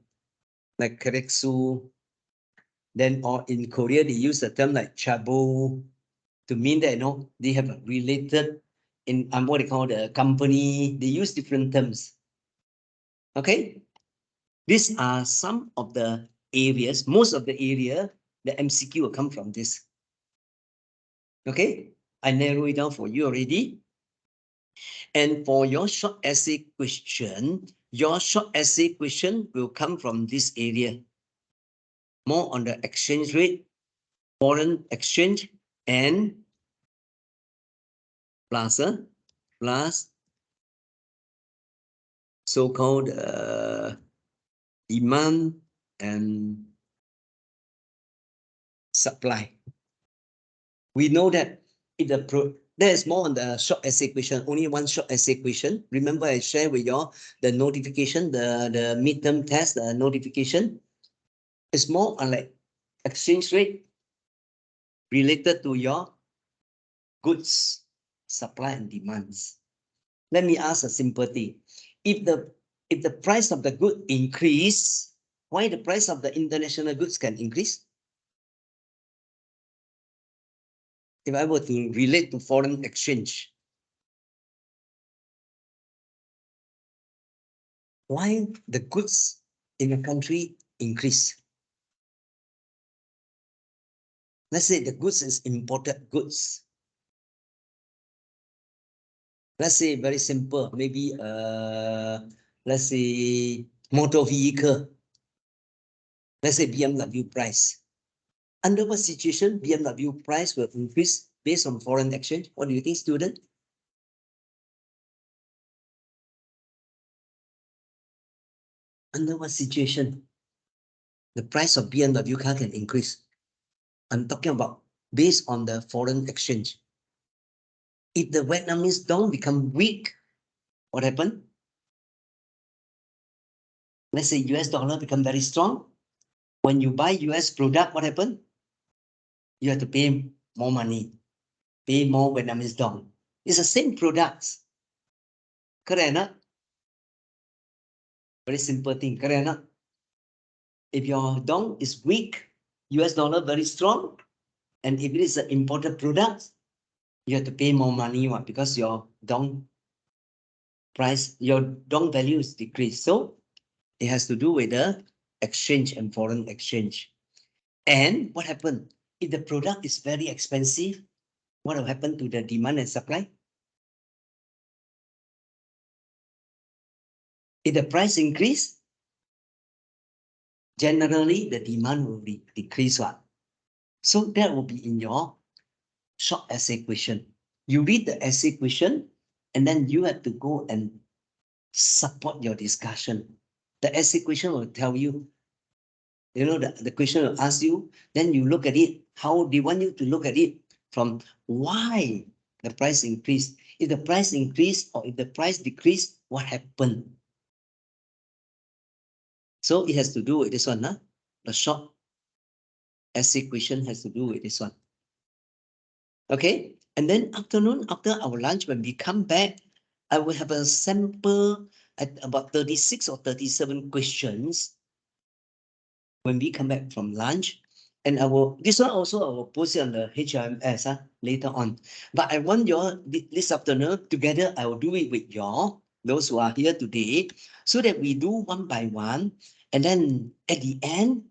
like Keretsu, Then, or in Korea, they use the term like chabu to mean that, they have a related in what they call the company. They use different terms. Okay. These are some of the areas, most of the area, the MCQ will come from this. Okay. I narrow it down for you already. And for your short essay question, your short essay question will come from this area. More on the exchange rate, foreign exchange, and plus so-called demand and supply. We know that if there is more on the short essay question, only one short essay question. Remember, I share with you the notification, the midterm test, the notification. It's more on like exchange rate related to your goods supply and demands. Let me ask a simple thing. If the price of the good increase, why the price of the international goods can increase? If I were to relate to foreign exchange, why the goods in a country increase? Let's say the goods is imported goods. Let's say very simple, maybe let's say motor vehicle. Let's say BMW price. Under what situation BMW price will increase based on foreign exchange? What do you think, student? Under what situation the price of BMW car can increase? I'm talking about based on the foreign exchange. If the Vietnamese dong become weak, what happened? Let's say US dollar become very strong. When you buy US product, what happened? You have to pay more money, pay more Vietnamese dong. It's the same products. Correct or not? Very simple thing, correct or not? If your dong is weak, US dollar very strong, and if it is an imported product, you have to pay more money because your dong price, your dong value is decreased. So it has to do with the exchange and foreign exchange. And what happened? If the product is very expensive, what will happen to the demand and supply? If the price increase, generally the demand will decrease. So that will be in your short essay question. You read the essay question, and then you have to go and support your discussion. The essay question will tell you, the question will ask you, then you look at it. How they want you to look at it from why the price increased. If the price increased or if the price decreased, what happened? So it has to do with this one, huh? The short essay question has to do with this one. Okay, and then afternoon, after our lunch, when we come back, I will have a sample at about 36 or 37 questions when we come back from lunch. And this one also I will post it on the HMS later on. But I want you all this afternoon together, I will do it with y'all, those who are here today, so that we do one by one. And then at the end,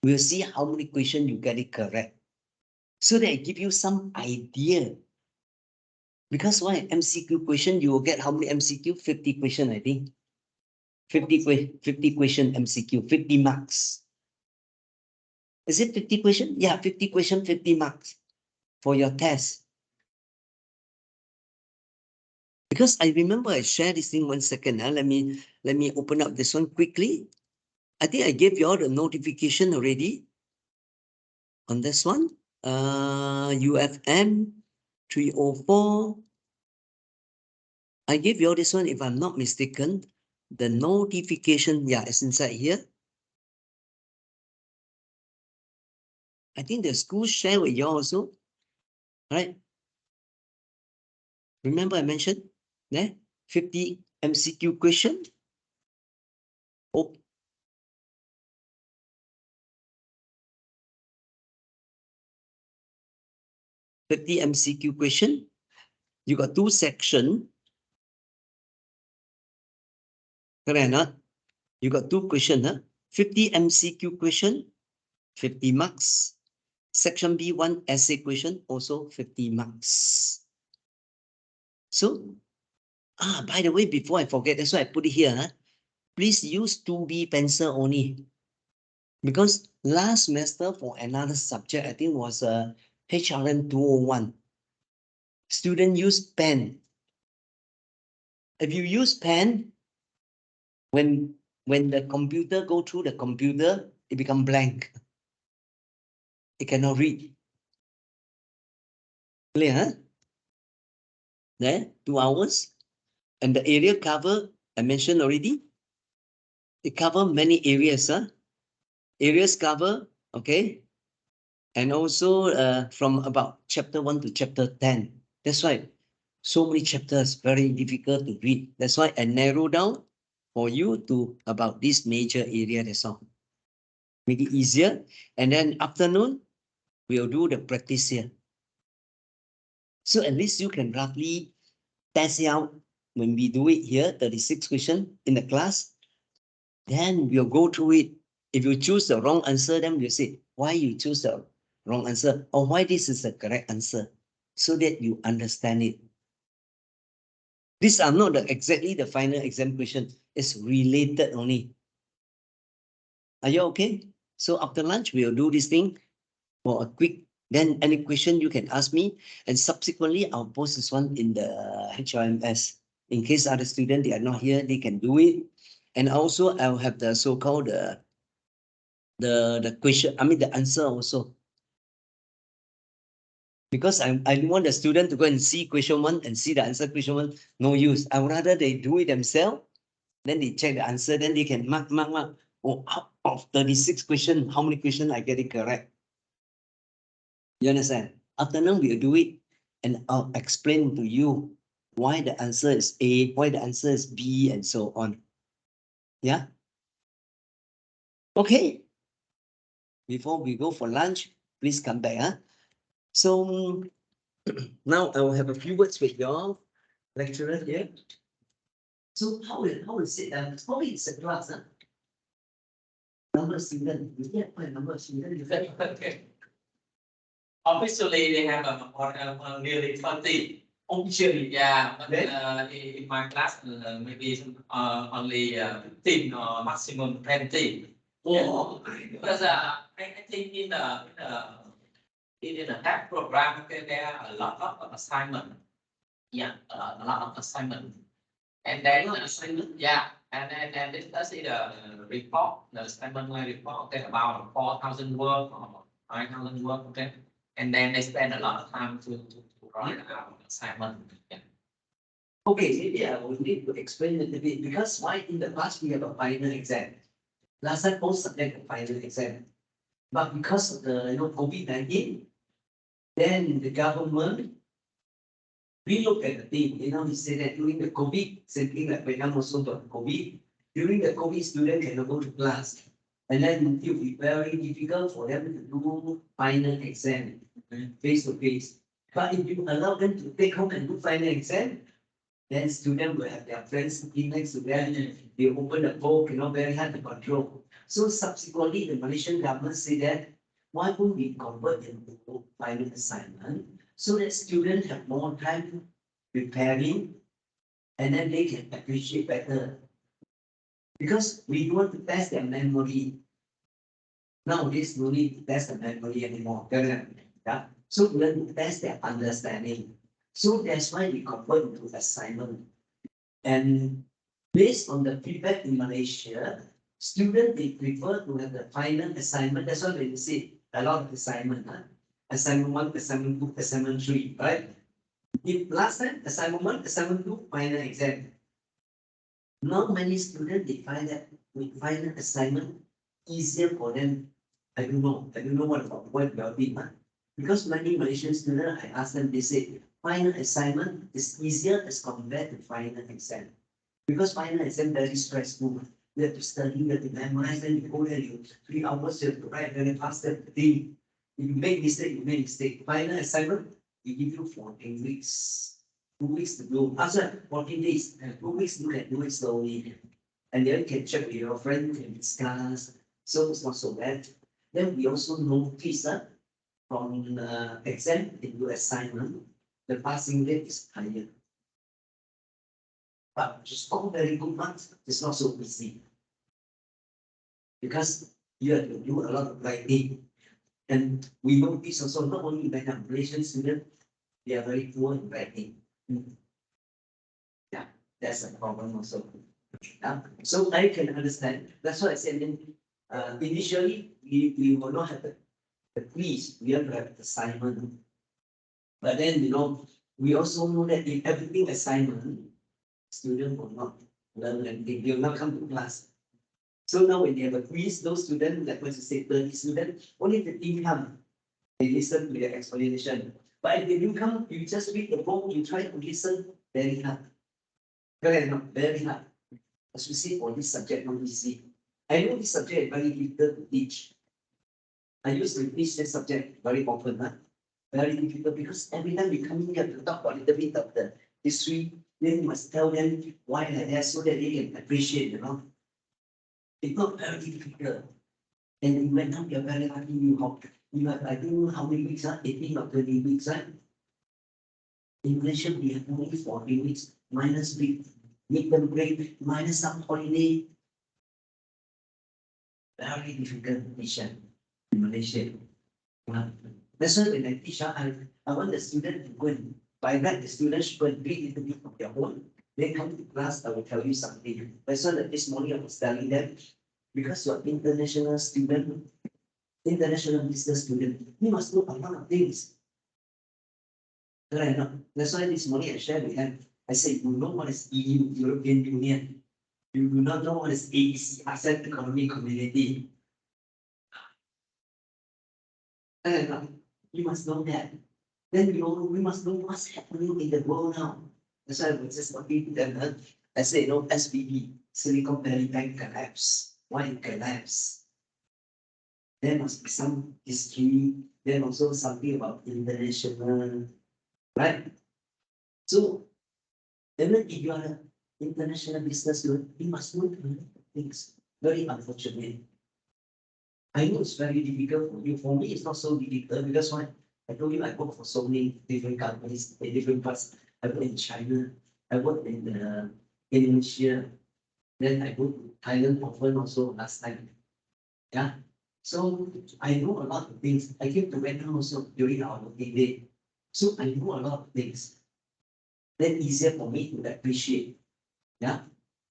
we'll see how many questions you get it correct. So that I give you some idea. Because why MCQ question, you will get how many MCQ? 50 question, I think. 50 question MCQ, 50 marks. Is it 50 question? Yeah, 50 question, 50 marks for your test. Because I remember I shared this thing 1 second. Let me open up this one quickly. I think I gave you all the notification already on this one. UFM 304. I gave you all this one, if I'm not mistaken. The notification, yeah, is inside here. I think the school share with you also, right? Remember I mentioned there 50 MCQ question. Oh, 50 MCQ question. You got two sections. Correct or not? You got two questions, huh? 50 MCQ question, 50 marks. Section B1 essay question, also 50 marks. So, by the way, before I forget, that's why I put it here, huh? Please use 2B pencil only. Because last semester for another subject, I think was HRM 201. Student use pen. If you use pen, when the computer go through the computer, it become blank. It cannot read. Clear, huh? There, 2 hours. And the area cover, I mentioned already. It cover many areas, huh? Areas cover, okay? And also from about chapter 1 to chapter 10. That's why so many chapters, very difficult to read. That's why I narrow down for you to about this major area, that's all. Make it easier. And then afternoon, we'll do the practice here. So at least you can roughly test it out when we do it here, 36 questions in the class. Then we'll go through it. If you choose the wrong answer, then we'll say why you choose the wrong answer or why this is the correct answer so that you understand it. These are not exactly the final exam question. It's related only. Are you okay? So after lunch, we'll do this thing for a quick, then any question you can ask me. And subsequently, I'll post this one in the HRMS. In case other students, they are not here, they can do it. And also I'll have the so-called the question, I mean the answer also. Because I don't want the student to go and see question 1 and see the answer question 1, no use. I would rather they do it themselves, then they check the answer, then they can mark. Oh, out of 36 questions, how many questions I get it correct? You understand? Afternoon we'll do it and I'll explain to you why the answer is A, why the answer is B, and so on. Yeah? Okay. Before we go for lunch, please come back. Huh? So now I will have a few words with your lecturer here. So how is it? How is the class? Huh? Number of students. You get quite a number of students. Okay. Officially, they have nearly 20. Officially, yeah. But in my class, maybe only 15 or maximum 20. Oh, Because I think in the HAP program, okay, there are a lot of assignment. Yeah, a lot of assignment. And then yeah, and this is the report, the assignment report, okay, about 4,000 words or 5,000 words, okay. And then they spend a lot of time to write our assignment. Yeah. okay, maybe I will need to explain a little bit because why in the past we have a final exam. Last time all subject a final exam. But because of the COVID-19, then the government we look at the thing, we say that during the COVID, same thing like Vietnam also got COVID. During the COVID, students cannot go to class. And then it will be very difficult for them to do final exam face to face. But if you allow them to take home and do final exam, then students will have their friends sitting next to them. They open the book, very hard to control. So subsequently, the Malaysian government said that why don't we convert into final assignment so that students have more time preparing and then they can appreciate better. Because we don't want to test their memory. Nowadays, no need to test the memory anymore. Yeah? So we want to test their understanding. So that's why we convert into assignment. And based on the feedback in Malaysia, students they prefer to have the final assignment. That's why they say a lot of assignment. Assignment 1, assignment 2, assignment 3, right? If last time, assignment 1, assignment 2, final exam. Now many students they find that with final assignment easier for them. I don't know what about what it, because many Malaysian students, I ask them, they say final assignment is easier as compared to final exam. Because final exam very stressful. You have to study, you have to memorize, then you go there, 3 hours, you have to write very fast the thing. If you make mistake, you make mistake. Final assignment, we give you 14 weeks, 2 weeks to do. After 14 days, 2 weeks you can do it slowly. And then you can check with your friend, you can discuss, so it's not so bad. Then we also notice that from exam into assignment, the passing rate is higher. But to score very good marks, it's not so easy. Because you have to do a lot of writing. And we notice also not only Malaysian students, they are very poor in writing. Yeah, that's a problem also. So I can understand. That's why I said initially we will not have the quiz, we have to have assignment. But then we also know that if everything assignment, student will not learn anything, they will not come to class. So now when they have a quiz, those students, like what you say, 30 students, only 15 come. They listen to their explanation. But if they do come, you just read the book, you try to listen, very hard. Very hard. Especially for this subject, not easy. I know this subject is very difficult to teach. I used to teach this subject very often, very difficult because every time we come in, you have to talk a little bit of the history, then you must tell them why they're there so that they can appreciate, It's not very difficult. And in Vietnam, you're very lucky you have, I don't know how many weeks, 18 or 20 weeks, right? In Malaysia, we have only 14 weeks, minus week, midterm break, minus some holiday. Very difficult to teach in Malaysia. That's why when I teach, I want the student to go and, by that, the students go and read a little bit of their own. They come to class, I will tell you something. That's why this morning I was telling them, because you're international student, international business student, you must know a lot of things. Correct? That's why this morning I shared with them. I said, you know what is EU, European Union. You do not know what is AEC, ASEAN Economic Community. You must know that. Then we must know what's happening in the world now. That's why I was just talking to them. I said, SVB, Silicon Valley Bank collapse. Why it collapsed? There must be some history, then also something about international, right? So, even if you are an international business, you must know things. Very unfortunate. I know it's very difficult for you. For me, it's not so difficult because why? I told you I work for so many different companies in different parts. I work in China, I work in Indonesia, then I go to Thailand often also last time. Yeah. So I know a lot of things. I came to Vietnam also during our working day. So I know a lot of things. Then easier for me to appreciate. Yeah.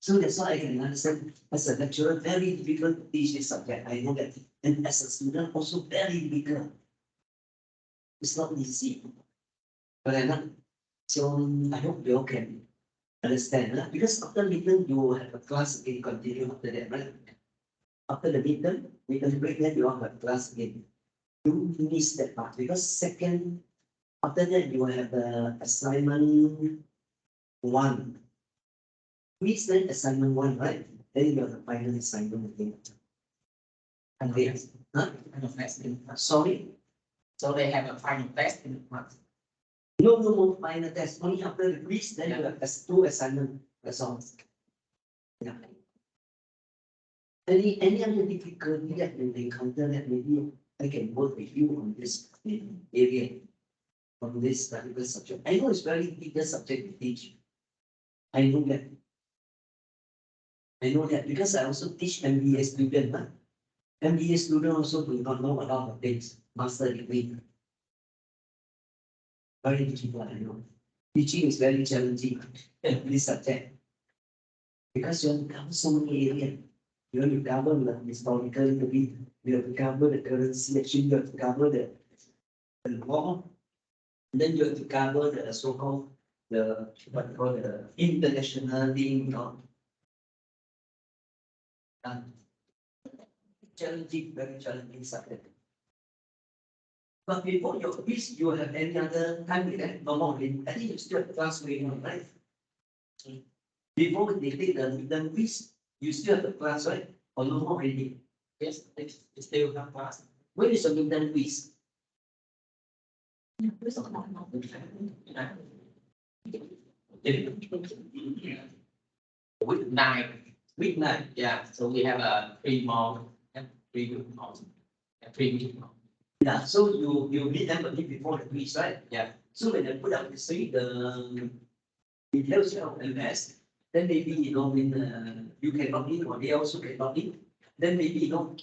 So that's why I can understand as a lecturer, very difficult to teach this subject. I know that. And as a student, also very difficult. It's not easy. But so I hope you all can understand. Because after midterm, you will have a class again, continue after that, right? After the midterm break, then you all have class again. You miss that part because after that, you will have the assignment 1. Please then assignment 1, right? Then you have the final assignment again. And they have final test in Sorry? so they have a final test in month. No final test. Only after the quiz, then you have 2 assignment. That's all. Yeah. Any other difficulty that you encounter that maybe I can work with you on this area, on this particular subject. I know it's very difficult subject to teach. I know that. I know that because I also teach MBA student. MBA student also do not know a lot of things. Master degree. Very difficult, I know. Teaching is very challenging in this subject. Because you have to cover so many areas. You have to cover the historical literature, you have to cover the currency exchange, you have to cover the law, and then you have to cover the so-called what you call the international thing, challenging, very challenging subject. But before your quiz, you have any other time with that? No more. I think you still have class going on, right? Before they take the quiz, you still have the class, right? Or no more already? Yes, they still have class. When is the midterm quiz? Weeknight, Weeknight. yeah, so we have a 3 more, and 3 week more, and 3 week more. Yeah, so you meet them a bit before the quiz, right? Yeah. So when they put up the details of MS, then maybe you can log in or they also can log in. Then maybe you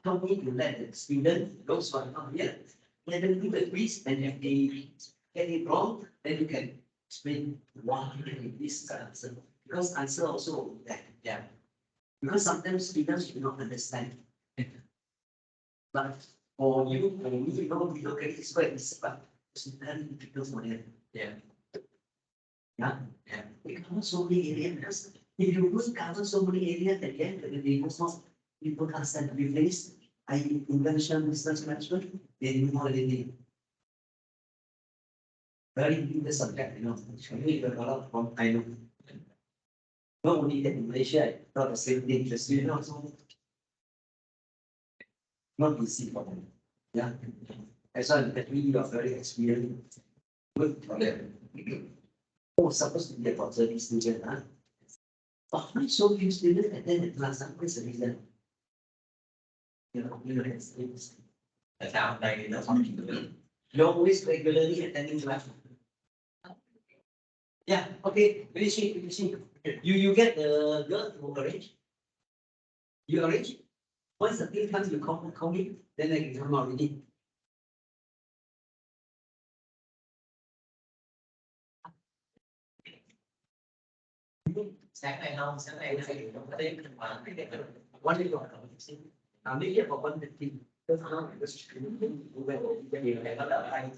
tell me you let the student, those who are not here, let them do the quiz, and if they get it wrong, then you can explain why this answer. Because answer also yeah. Because sometimes students do not understand. But for me, we look at it, it's quite easy, but it's very difficult for them. Yeah. Yeah. Yeah. They cover so many areas. Because if you don't cover so many areas, at the end of the day, most of people can't stand replace. Invention, business management, they do more anything. Very big subject, we learn a lot from I know. Not only that in Malaysia, not the same thing, the student also not easy for them. Yeah. That's why you are very experienced. Good for them. Oh, supposed to be about 30 students, huh? But why so few students attend the class? What's the reason? It's Tại sao hôm nay nó you always regularly attending class. Yeah, okay, finishing. You get the girl to arrange. You arrange. Once the thing comes, you call me, then I can come out already. sáng nay không, sáng nay nó sẽ không có tiếng mà One day you're maybe about 1:15. That's how nhiều để có đỡ anh.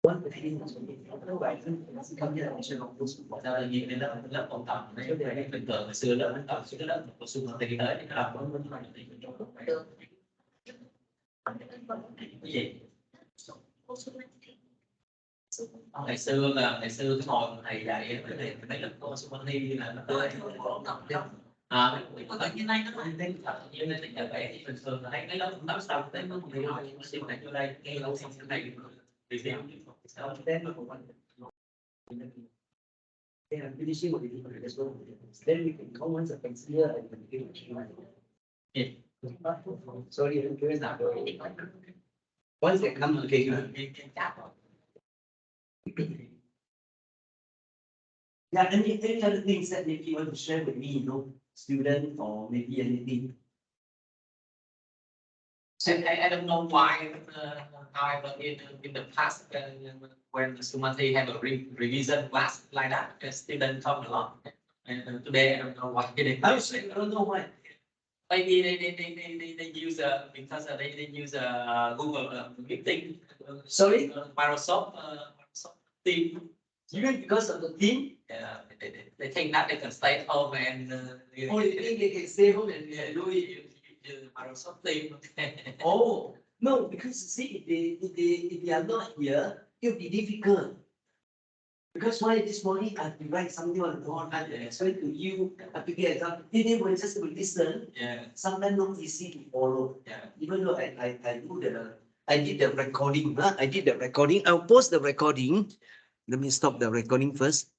1:15. Come here and share those. Sao tự nhiên lên lớp ôn tập nó bình thường hồi xưa lớp ôn tập cái lớp của xuân tới thì nó làm cái gì ngày xưa cái hồi thầy dạy mấy lớp cô xuân thi là nó tới ôn tập như này nó không tên tập như này thì vậy thì bình thường thấy cái lớp lớp sau tới nó thì hỏi xin này vô đây nghe lâu xong cái này thì sao Then they are finishing with the as well. Then we can come once I can see her and can give Sorry, I'm curious now. Once they come, okay, Yeah, any other things that maybe you want to share with me, student or maybe anything? I don't know why, however, in the past, when Sumanthi have a revision class like that, the students come a lot. And today, I don't know why they do. I don't know why. Maybe they use because they use Google Meeting. Sorry? Microsoft Teams. You mean because of the team? Yeah, they think that they can stay at home and Only think they can stay home and do it. Microsoft Teams. Oh, no, because see, if they are not here, it'll be difficult. Because why this morning I have to write something on the board, I have to explain to you, I have to get example. They will just listen. Yeah, Sometimes not easy to follow. yeah. Even though I did the recording, I did the recording. I'll post the recording. Let me stop the recording first.